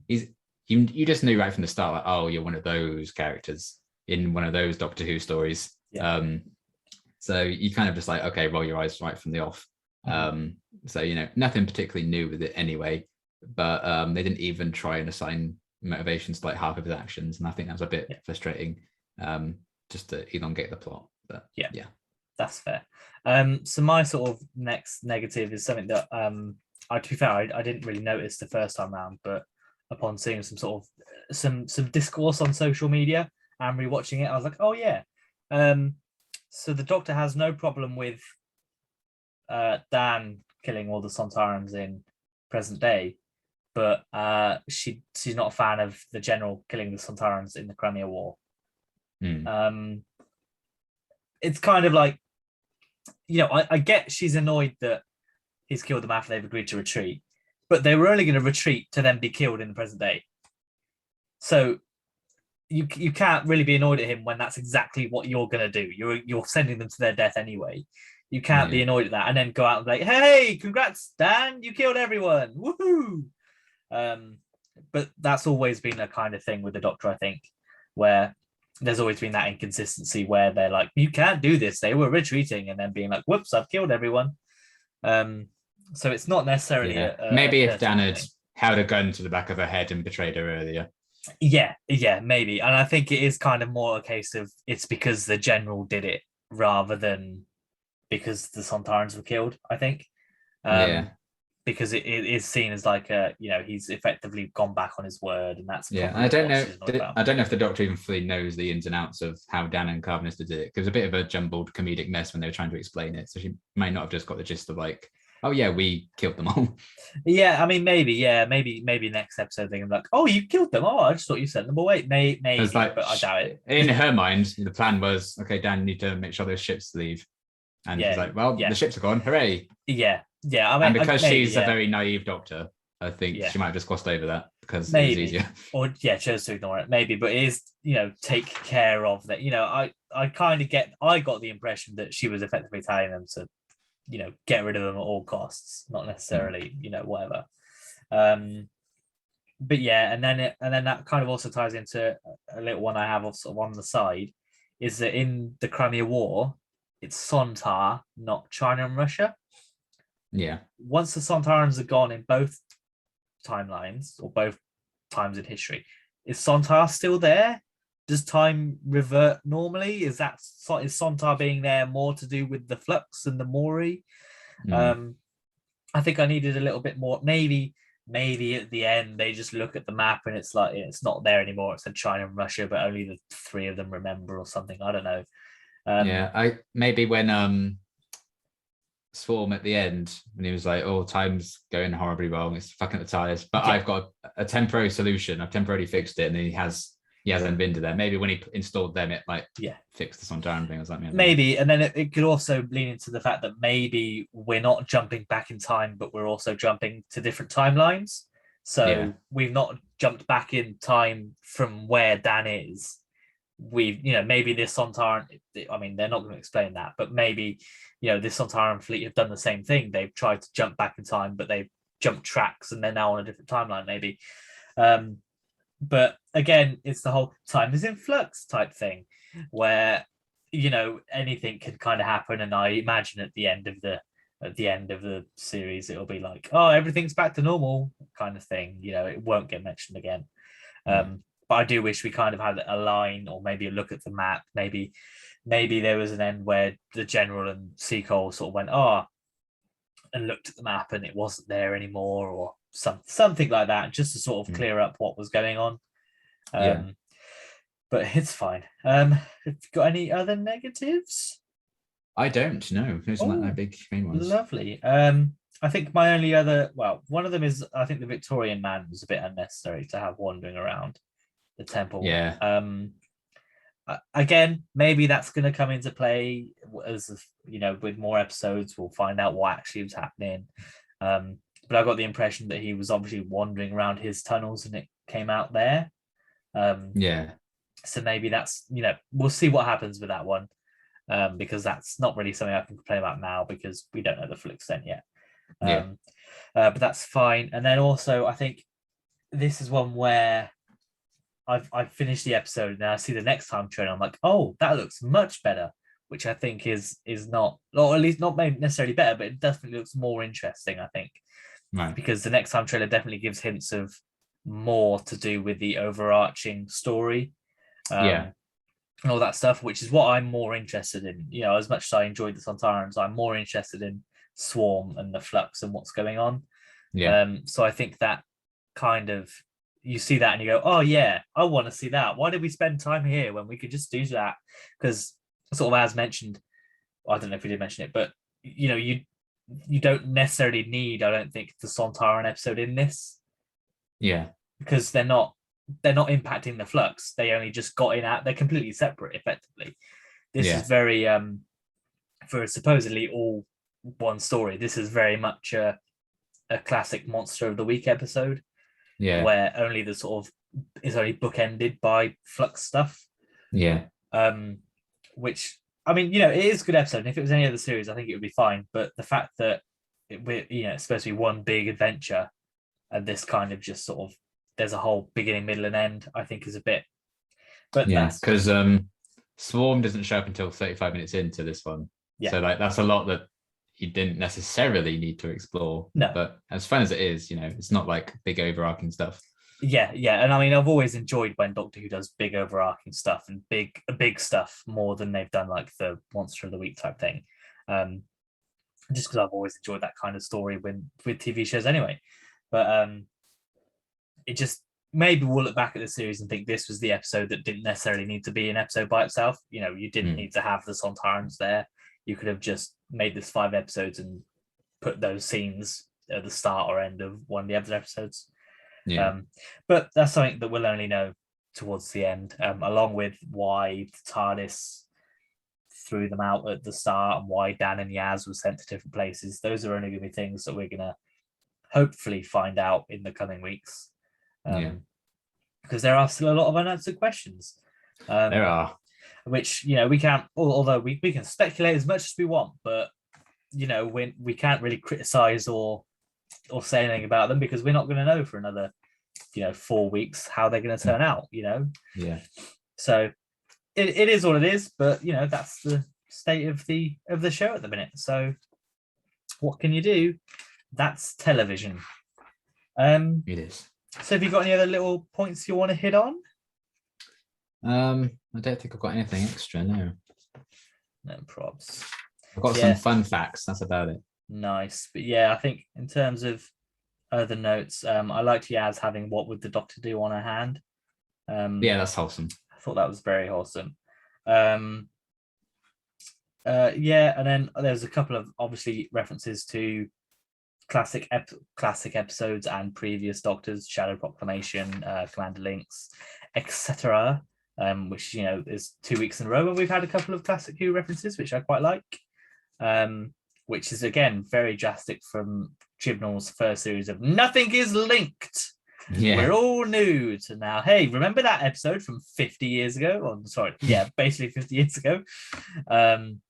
you just knew right from the start, like, oh, you're one of those characters in one of those Doctor Who stories. So you kind of just like, okay, roll your eyes right from the off. Nothing particularly new with it anyway, but they didn't even try and assign motivations to like half of his actions, and I think that was a bit frustrating, just to elongate the plot. But that's fair. So my sort of next negative is something that to be fair, I didn't really notice the first time round, but upon seeing some sort of some discourse on social media and rewatching it, I was like, oh yeah. So the Doctor has no problem with Dan killing all the Sontarans in present day, but she's not a fan of the general killing the Sontarans in the Crimea War. It's kind of like, I get she's annoyed that he's killed them after they've agreed to retreat, but they were only going to retreat to then be killed in the present day. So you can't really be annoyed at him when that's exactly what you're going to do. You're sending them to their death anyway. You can't be annoyed at that and then go out and be like, hey, congrats, Dan, you killed everyone. Woohoo! But that's always been a kind of thing with the Doctor, I think, where there's always been that inconsistency where they're like, you can't do this. They were retreating, and then being like, whoops, I've killed everyone. So it's not necessarily maybe if Dan had held a gun to the back of her head and betrayed her earlier. Yeah, maybe. And I think it is kind of more a case of it's because the general did it rather than because the Sontarans were killed, I think. Because it is seen as like he's effectively gone back on his word, and that's I don't know if the Doctor even fully knows the ins and outs of how Dan and Carvenister did it, because it was a bit of a jumbled comedic mess when they were trying to explain it, so she may not have just got the gist of like oh yeah, we killed them all. Yeah, I mean, maybe next episode they're like, oh, you killed them. Oh, I just thought you sent them away. Maybe, Like, but I doubt it. In her mind, the plan was, okay, Dan, you need to make sure those ships leave. And she's like, well, the ships are gone. Hooray. Yeah. I mean, and because she's a very naive doctor, I think she might have just glossed over that because it was easier. Or chose to ignore it. Maybe, but it is, take care of that. I kind of I got the impression that she was effectively telling them to, get rid of them at all costs, not necessarily, whatever. But yeah, and then that kind of also ties into a little one I have sort of on the side, is that in the Crimea War, it's Sontar, not China and Russia. Yeah. Once the Sontarans are gone in both timelines or both times in history, is Sontar still there? Does time revert normally? Is Sontar being there more to do with the Flux and the Mori? I think I needed a little bit more. Maybe at the end they just look at the map and it's like it's not there anymore. It's in China and Russia, but only the three of them remember or something. I don't know. I maybe when Swarm at the end when he was like, oh, time's going horribly wrong, it's fucking the tires, but I've got a temporary solution, I've temporarily fixed it, and then he hasn't been to them. Maybe when he installed them it like fixed the Sontaran thing or something. Maybe, and then it could also lean into the fact that maybe we're not jumping back in time, but we're also jumping to different timelines. So we've not jumped back in time from where Dan is. We've, maybe this Sontaran, I mean, they're not going to explain that, but maybe, this Sontaran fleet have done the same thing. They've tried to jump back in time, but they've jumped tracks and they're now on a different timeline, maybe. But again, it's the whole time is in flux type thing where, anything can kind of happen. And I imagine at the end of the series, it'll be like, oh, everything's back to normal kind of thing. It won't get mentioned again. But I do wish we kind of had a line or maybe a look at the map. Maybe there was an end where the general and Seacole sort of went, and looked at the map and it wasn't there anymore, or something like that, just to sort of clear up what was going on. But it's fine. Have you got any other negatives? I don't know. Those are my big main ones. Lovely. I think my only other, one of them is I think the Victorian man was a bit unnecessary to have wandering around the temple. Again, maybe that's going to come into play as with more episodes. We'll find out what actually was happening. But I got the impression that he was obviously wandering around his tunnels and it came out there. So maybe that's we'll see what happens with that one, because that's not really something I can complain about now because we don't know the full extent yet. But that's fine. And then also I think this is one where I've finished the episode and I see the next time trailer. I'm like, oh, that looks much better, which I think is not, or at least not maybe necessarily better, but it definitely looks more interesting, I think. Right. Because the next time trailer definitely gives hints of more to do with the overarching story. And all that stuff, which is what I'm more interested in. As much as I enjoyed the Sontarans, I'm more interested in Swarm and the Flux and what's going on. So I think that kind of, you see that and you go, oh yeah, I want to see that. Why did we spend time here when we could just do that? Because sort of as mentioned, I don't know if we did mention it, but you don't necessarily need, I don't think, the Sontaran episode in this. Because they're not impacting the Flux. They only just got in at, they're completely separate effectively. This is very for supposedly all one story, this is very much a classic Monster of the Week episode. Where only the sort of is only bookended by Flux stuff. Which, I mean, it is a good episode. And if it was any other series, I think it would be fine. But the fact that it's supposed to be one big adventure, and this kind of just sort of there's a whole beginning, middle, and end, I think is a bit. But because Swarm doesn't show up until 35 minutes into this one. So that's a lot that you didn't necessarily need to explore. No. But as fun as it is, it's not like big overarching stuff. And I mean, I've always enjoyed when Doctor Who does big overarching stuff and big stuff more than they've done like the Monster of the Week type thing. Just because I've always enjoyed that kind of story with TV shows anyway. But it just, maybe we'll look back at the series and think this was the episode that didn't necessarily need to be an episode by itself. You didn't need to have the Sontarans there. You could have just made this 5 episodes and put those scenes at the start or end of one of the other episodes. Yeah. But that's something that we'll only know towards the end, along with why the TARDIS threw them out at the start and why Dan and Yaz were sent to different places. Those are only going to be things that we're going to hopefully find out in the coming weeks. Because there are still a lot of unanswered questions. There are. Which, we can't, although we can speculate as much as we want, but, we can't really criticize or say anything about them because we're not going to know for another, 4 weeks how they're going to turn out, Yeah. So it is what it is, but, that's the state of the show at the minute. So what can you do? That's television. It is. So have you got any other little points you want to hit on? I don't think I've got anything extra, no. No probs. I've got some fun facts, that's about it. Nice. But yeah, I think in terms of other notes, I liked Yaz having what would the doctor do on her hand. Yeah, that's wholesome. I thought that was very wholesome. And then there's a couple of obviously references to classic episodes and previous Doctors, Shadow Proclamation, Commander Links, etc. Which is 2 weeks in a row, and we've had a couple of classic Who references, which I quite like. Which is again very drastic from Chibnall's first series of nothing is linked. Yeah. We're all new to now. Hey, remember that episode from 50 years ago? Basically 50 years ago. And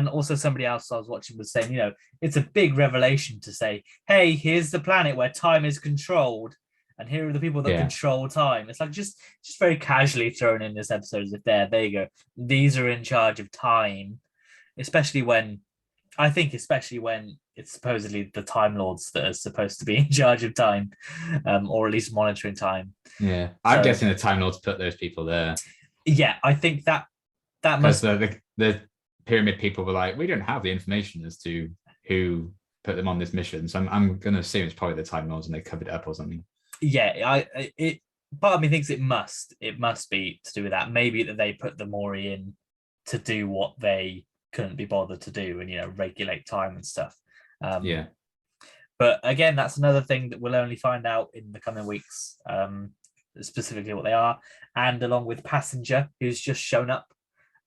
also somebody else I was watching was saying, it's a big revelation to say, hey, here's the planet where time is controlled, and here are the people that control time. It's like just very casually thrown in this episode as if there you go. These are in charge of time, especially when it's supposedly the Time Lords that are supposed to be in charge of time, or at least monitoring time. Yeah, I'm guessing the Time Lords put those people there. Yeah, I think that must. The pyramid people were like, we don't have the information as to who put them on this mission, so I'm going to assume it's probably the Time Lords and they covered it up or something. Yeah, part of me thinks it must be to do with that. Maybe that they put the Mori in to do what they couldn't be bothered to do and regulate time and stuff. But again, that's another thing that we'll only find out in the coming weeks, specifically what they are, and along with Passenger, who's just shown up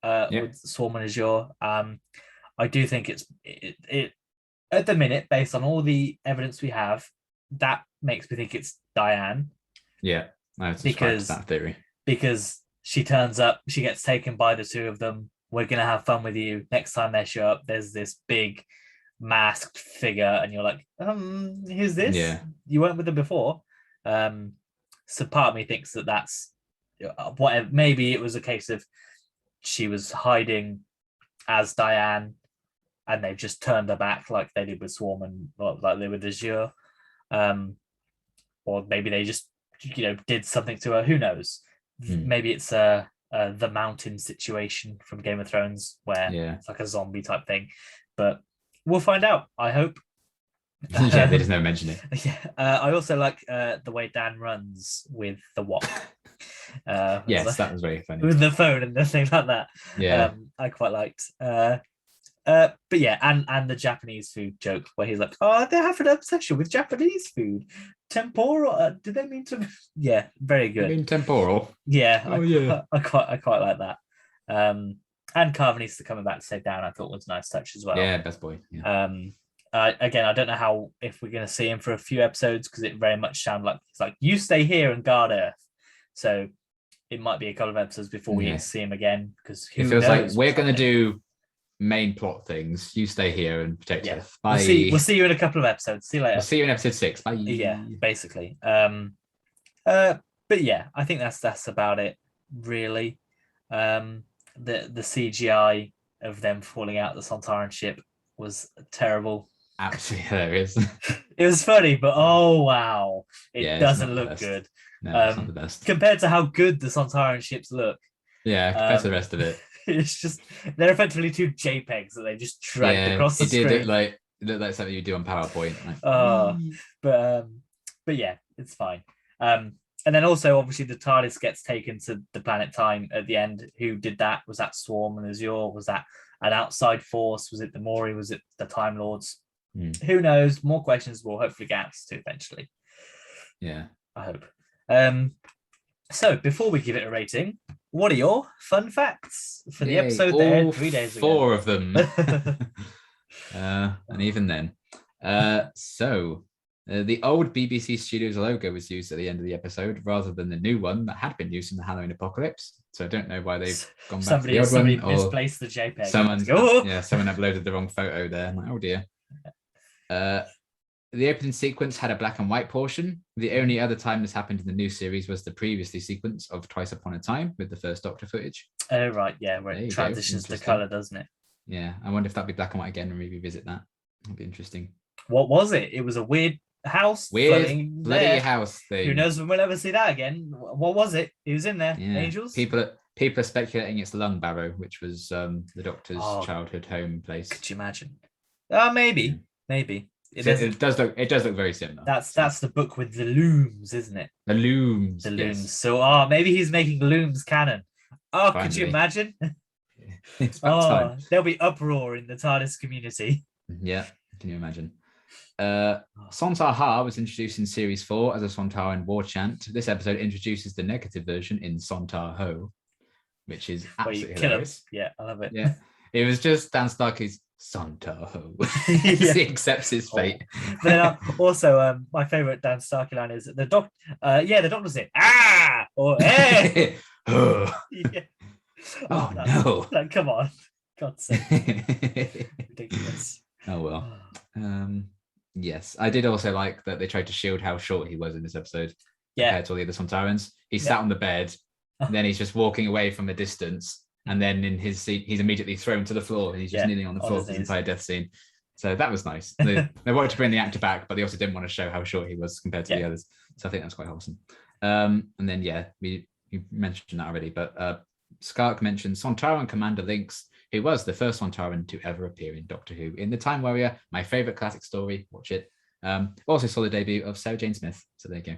with Swarm and Azure. I do think it at the minute, based on all the evidence we have, that makes me think it's Diane. Yeah, because that theory. Because she turns up, she gets taken by the two of them. We're going to have fun with you. Next time they show up, there's this big masked figure and you're like, who's this? Yeah. You weren't with them before. So part of me thinks that's whatever. Maybe it was a case of she was hiding as Diane and they've just turned her back like they did with Swarm and like they did with Azure. Or maybe they just, did something to her. Who knows? Maybe it's the mountain situation from Game of Thrones where it's like a zombie type thing, but we'll find out, I hope. Yeah, they just never mention it. I also like the way Dan runs with the wok. Yes, that was very funny with the phone and the thing like that. I quite liked. But yeah, and the Japanese food joke where he's like, oh, they have an obsession with Japanese food. Temporal? Did they mean to? Yeah, very good. You mean temporal? Yeah, I quite like that. And Carver needs to come back to save Dan. I thought was a nice touch as well. Yeah, best boy. Yeah. Again, I don't know if we're going to see him for a few episodes because it very much sounded like it's like you stay here and guard Earth. So it might be a couple of episodes before we see him again because it feels like we're going to do main plot things. You stay here and protect Earth. Bye. We'll see you in a couple of episodes. See you later. We'll see you in episode 6. Bye. Yeah, basically. But yeah, I think that's about it, really. The CGI of them falling out the Sontaran ship was terrible. Absolutely hilarious. It was funny, but oh wow, it doesn't look good. No, it's not the best compared to how good the Sontaran ships look. Yeah, compared to the rest of it. It's just they're effectively 2 JPEGs that they just dragged across the screen. It looked like something you do on PowerPoint. But yeah, it's fine. And then also obviously the TARDIS gets taken to the planet Time at the end. Who did that? Was that Swarm and Azure? Was that an outside force? Was it the Mori? Was it the Time Lords? who knows? More questions will hopefully get answers to eventually. Yeah, I hope. So before we give it a rating, what are your fun facts for the episode that aired 3 days ago? 4 of them. And even then. The old BBC Studios logo was used at the end of the episode rather than the new one that had been used in the Halloween Apocalypse. So I don't know why they've gone back to the old one. Somebody misplaced the JPEG. Someone uploaded the wrong photo there. I'm like, oh dear. The opening sequence had a black and white portion. The only other time this happened in the new series was the previously sequence of Twice Upon a Time with the first Doctor footage. Oh, right. Yeah, where it transitions to colour, doesn't it? Yeah. I wonder if that'd be black and white again and revisit that. That'd be interesting. What was it? It was a weird house. Weird bloody house thing. Who knows when we'll ever see that again? What was it? He was in there. Yeah. Angels? People are speculating it's Lung Barrow, which was the Doctor's childhood home place. Could you imagine? Maybe. It does look very similar. That's the book with the looms, isn't it? The looms. Yes. So maybe he's making looms canon. Finally. Could you imagine? It's about time. There'll be uproar in the TARDIS community. Yeah, can you imagine? Sontar Ha was introduced in series 4 as a Sontaran war chant. This episode introduces the negative version in Sontar Ho, which is absolutely hilarious. Yeah, I love it. Yeah, it was just Dan Starkey's Sontar Ho. He accepts his fate. Then also, my favorite Dan Starkey line is the doctor. The doctor say or hey. Yeah. Oh no! Like, come on, God's sake, ridiculous. Oh well. Yes, I did also like that they tried to shield how short he was in this episode compared to all the other Sontarans. He sat on the bed, and then he's just walking away from a distance, and then in his seat, he's immediately thrown to the floor, and he's just kneeling on the floor for the entire death scene. So that was nice. They wanted to bring the actor back, but they also didn't want to show how short he was compared to the others. So I think that's quite wholesome. And then you mentioned that already, but Skark mentioned Sontaran Commander Lynx, who was the first Sontaran to ever appear in Doctor Who in The Time Warrior, my favourite classic story. Watch it. Also saw the debut of Sarah Jane Smith. So there you go.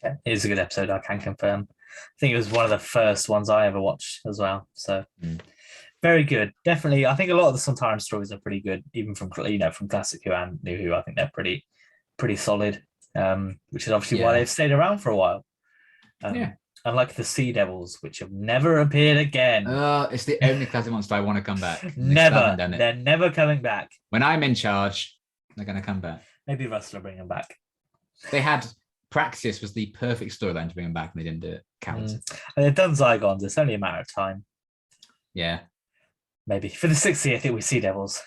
Yeah, it is a good episode, I can confirm. I think it was one of the first ones I ever watched as well. So very good. Definitely, I think a lot of the Sontaran stories are pretty good, even from classic Who and New Who. I think they're pretty solid, which is obviously why they've stayed around for a while. Unlike the Sea Devils, which have never appeared again. It's the only classic monster I want to come back. Never. They're never coming back. When I'm in charge, they're going to come back. Maybe Russell will bring them back. They had Praxis was the perfect storyline to bring them back, and they didn't do it. Counts. And they've done Zygons. It's only a matter of time. Yeah. Maybe. For the 60th, I think we Sea Devils.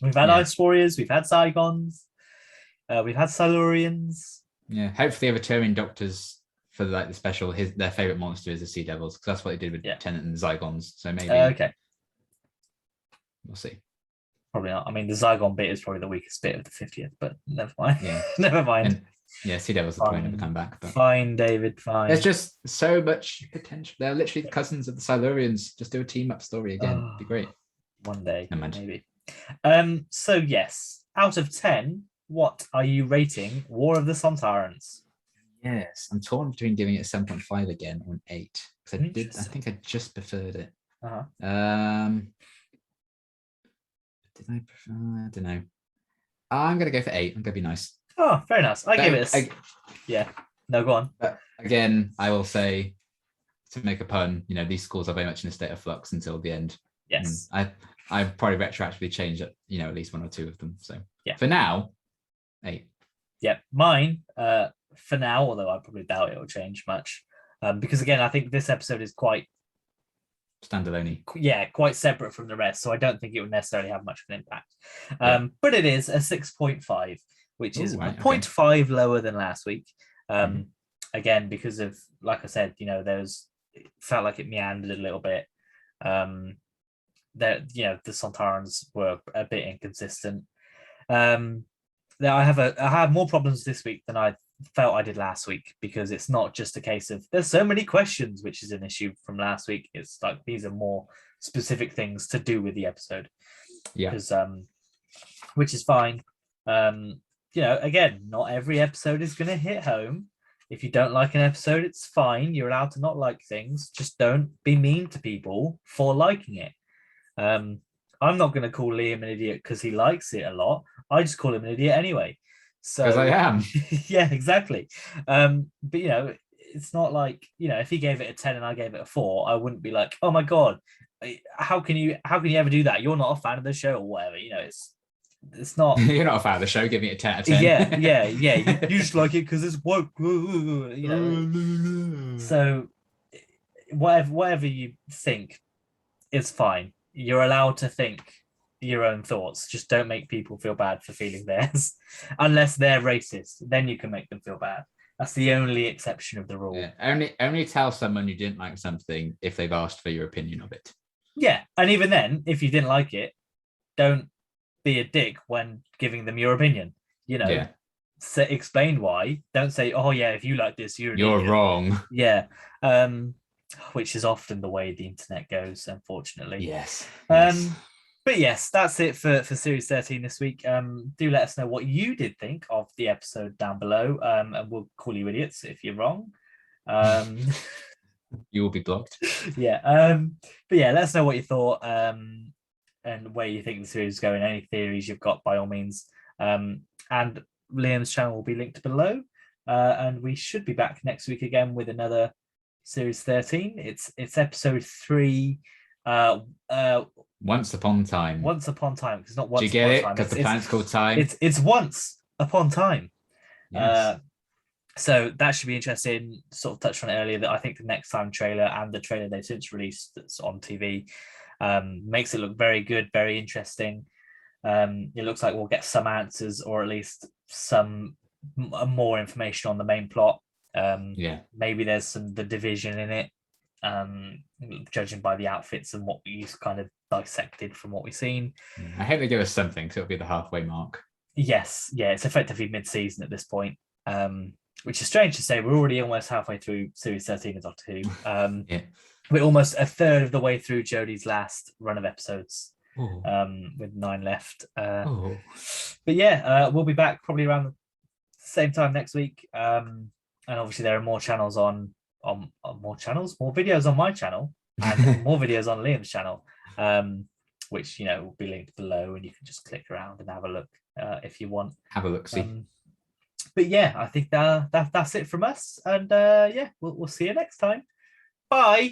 We've had Ice Warriors. We've had Zygons. We've had Silurians. Yeah. Hopefully, a returning Doctors for the special. Their favorite monster is the Sea Devils, because that's what they did with Tennant and the Zygons. So maybe. Okay. We'll see. Probably not. I mean, the Zygon bit is probably the weakest bit of the 50th, but never mind. Yeah. Never mind. Sea Devils are probably never come back. But fine, David, fine. There's just so much potential. They're literally cousins of the Silurians. Just do a team-up story again. It'd be great. One day, maybe. So, yes, out of 10, what are you rating War of the Sontarans? Yes, I'm torn between giving it a 7.5 again or an 8. Because I think I just preferred it. Did I prefer? I don't know. I'm going to go for 8. I'm going to be nice. Oh, very nice. I give it a... No, go on. But again, I will say, to make a pun, these schools are very much in a state of flux until the end. Yes. I've probably retroactively changed at least 1 or 2 of them. So for now, 8. Yeah, mine, for now, although I probably doubt it will change much. Because again, I think this episode is quite standalone. Yeah, quite separate from the rest. So I don't think it would necessarily have much of an impact. But it is a 6.5, which is 0.5 lower than last week. Again, because of, like I said, it felt like it meandered a little bit. The Sontarans were a bit inconsistent. I have more problems this week than I felt I did last week, because it's not just a case of there's so many questions, which is an issue from last week. It's like these are more specific things to do with the episode. Which is fine. Again, not every episode is going to hit home. If you don't like an episode, it's fine. You're allowed to not like things. Just don't be mean to people for liking it. I'm not going to call Liam an idiot because he likes it a lot. I just call him an idiot anyway. So because I am. Yeah, exactly. But it's not like, if he gave it a 10 and I gave it a 4, I wouldn't be like, oh my god, how can you ever do that? You're not a fan of the show or whatever. It's not. You're not a fan of the show. Give me a 10 out of 10. Yeah. You just like it because it's woke. So whatever you think is fine. You're allowed to think your own thoughts. Just don't make people feel bad for feeling theirs, unless they're racist. Then you can make them feel bad. That's the only exception of the rule. Yeah. Only tell someone you didn't like something if they've asked for your opinion of it. Yeah, and even then, if you didn't like it, don't be a dick when giving them your opinion. Explain why. Don't say, "Oh yeah, if you like this, you're wrong." Yeah, which is often the way the internet goes, unfortunately. Yes. But yes, that's it for series 13 this week. Do let us know what you did think of the episode down below, and we'll call you idiots if you're wrong. You will be blocked. Yeah. But yeah, let us know what you thought, and where you think the series is going. Any theories you've got, by all means. And Liam's channel will be linked below. And we should be back next week again with another series 13. It's episode 3. Once Upon Time. Once Upon Time. It's not Once Do you get it? Because the planet's called Time. It's Once Upon Time. Yes. So that should be interesting. Sort of touched on it earlier that I think the Next Time trailer and the trailer they've since released that's on TV makes it look very good, very interesting. It looks like we'll get some answers, or at least some more information on the main plot. Maybe there's the division in it, judging by the outfits and what we've kind of dissected from what we've seen. I hope they give us something, so it'll be the halfway mark. Yes, it's effectively mid-season at this point, which is strange to say. We're already almost halfway through series 13 of Doctor Who. We're almost a third of the way through Jodie's last run of episodes, with 9 left. But yeah, we'll be back probably around the same time next week. And obviously there are more channels more videos on my channel, and more videos on Liam's channel, which will be linked below, and you can just click around and have a look if you want. Have a look, see. But yeah, I think that's it from us, and we'll see you next time. Bye.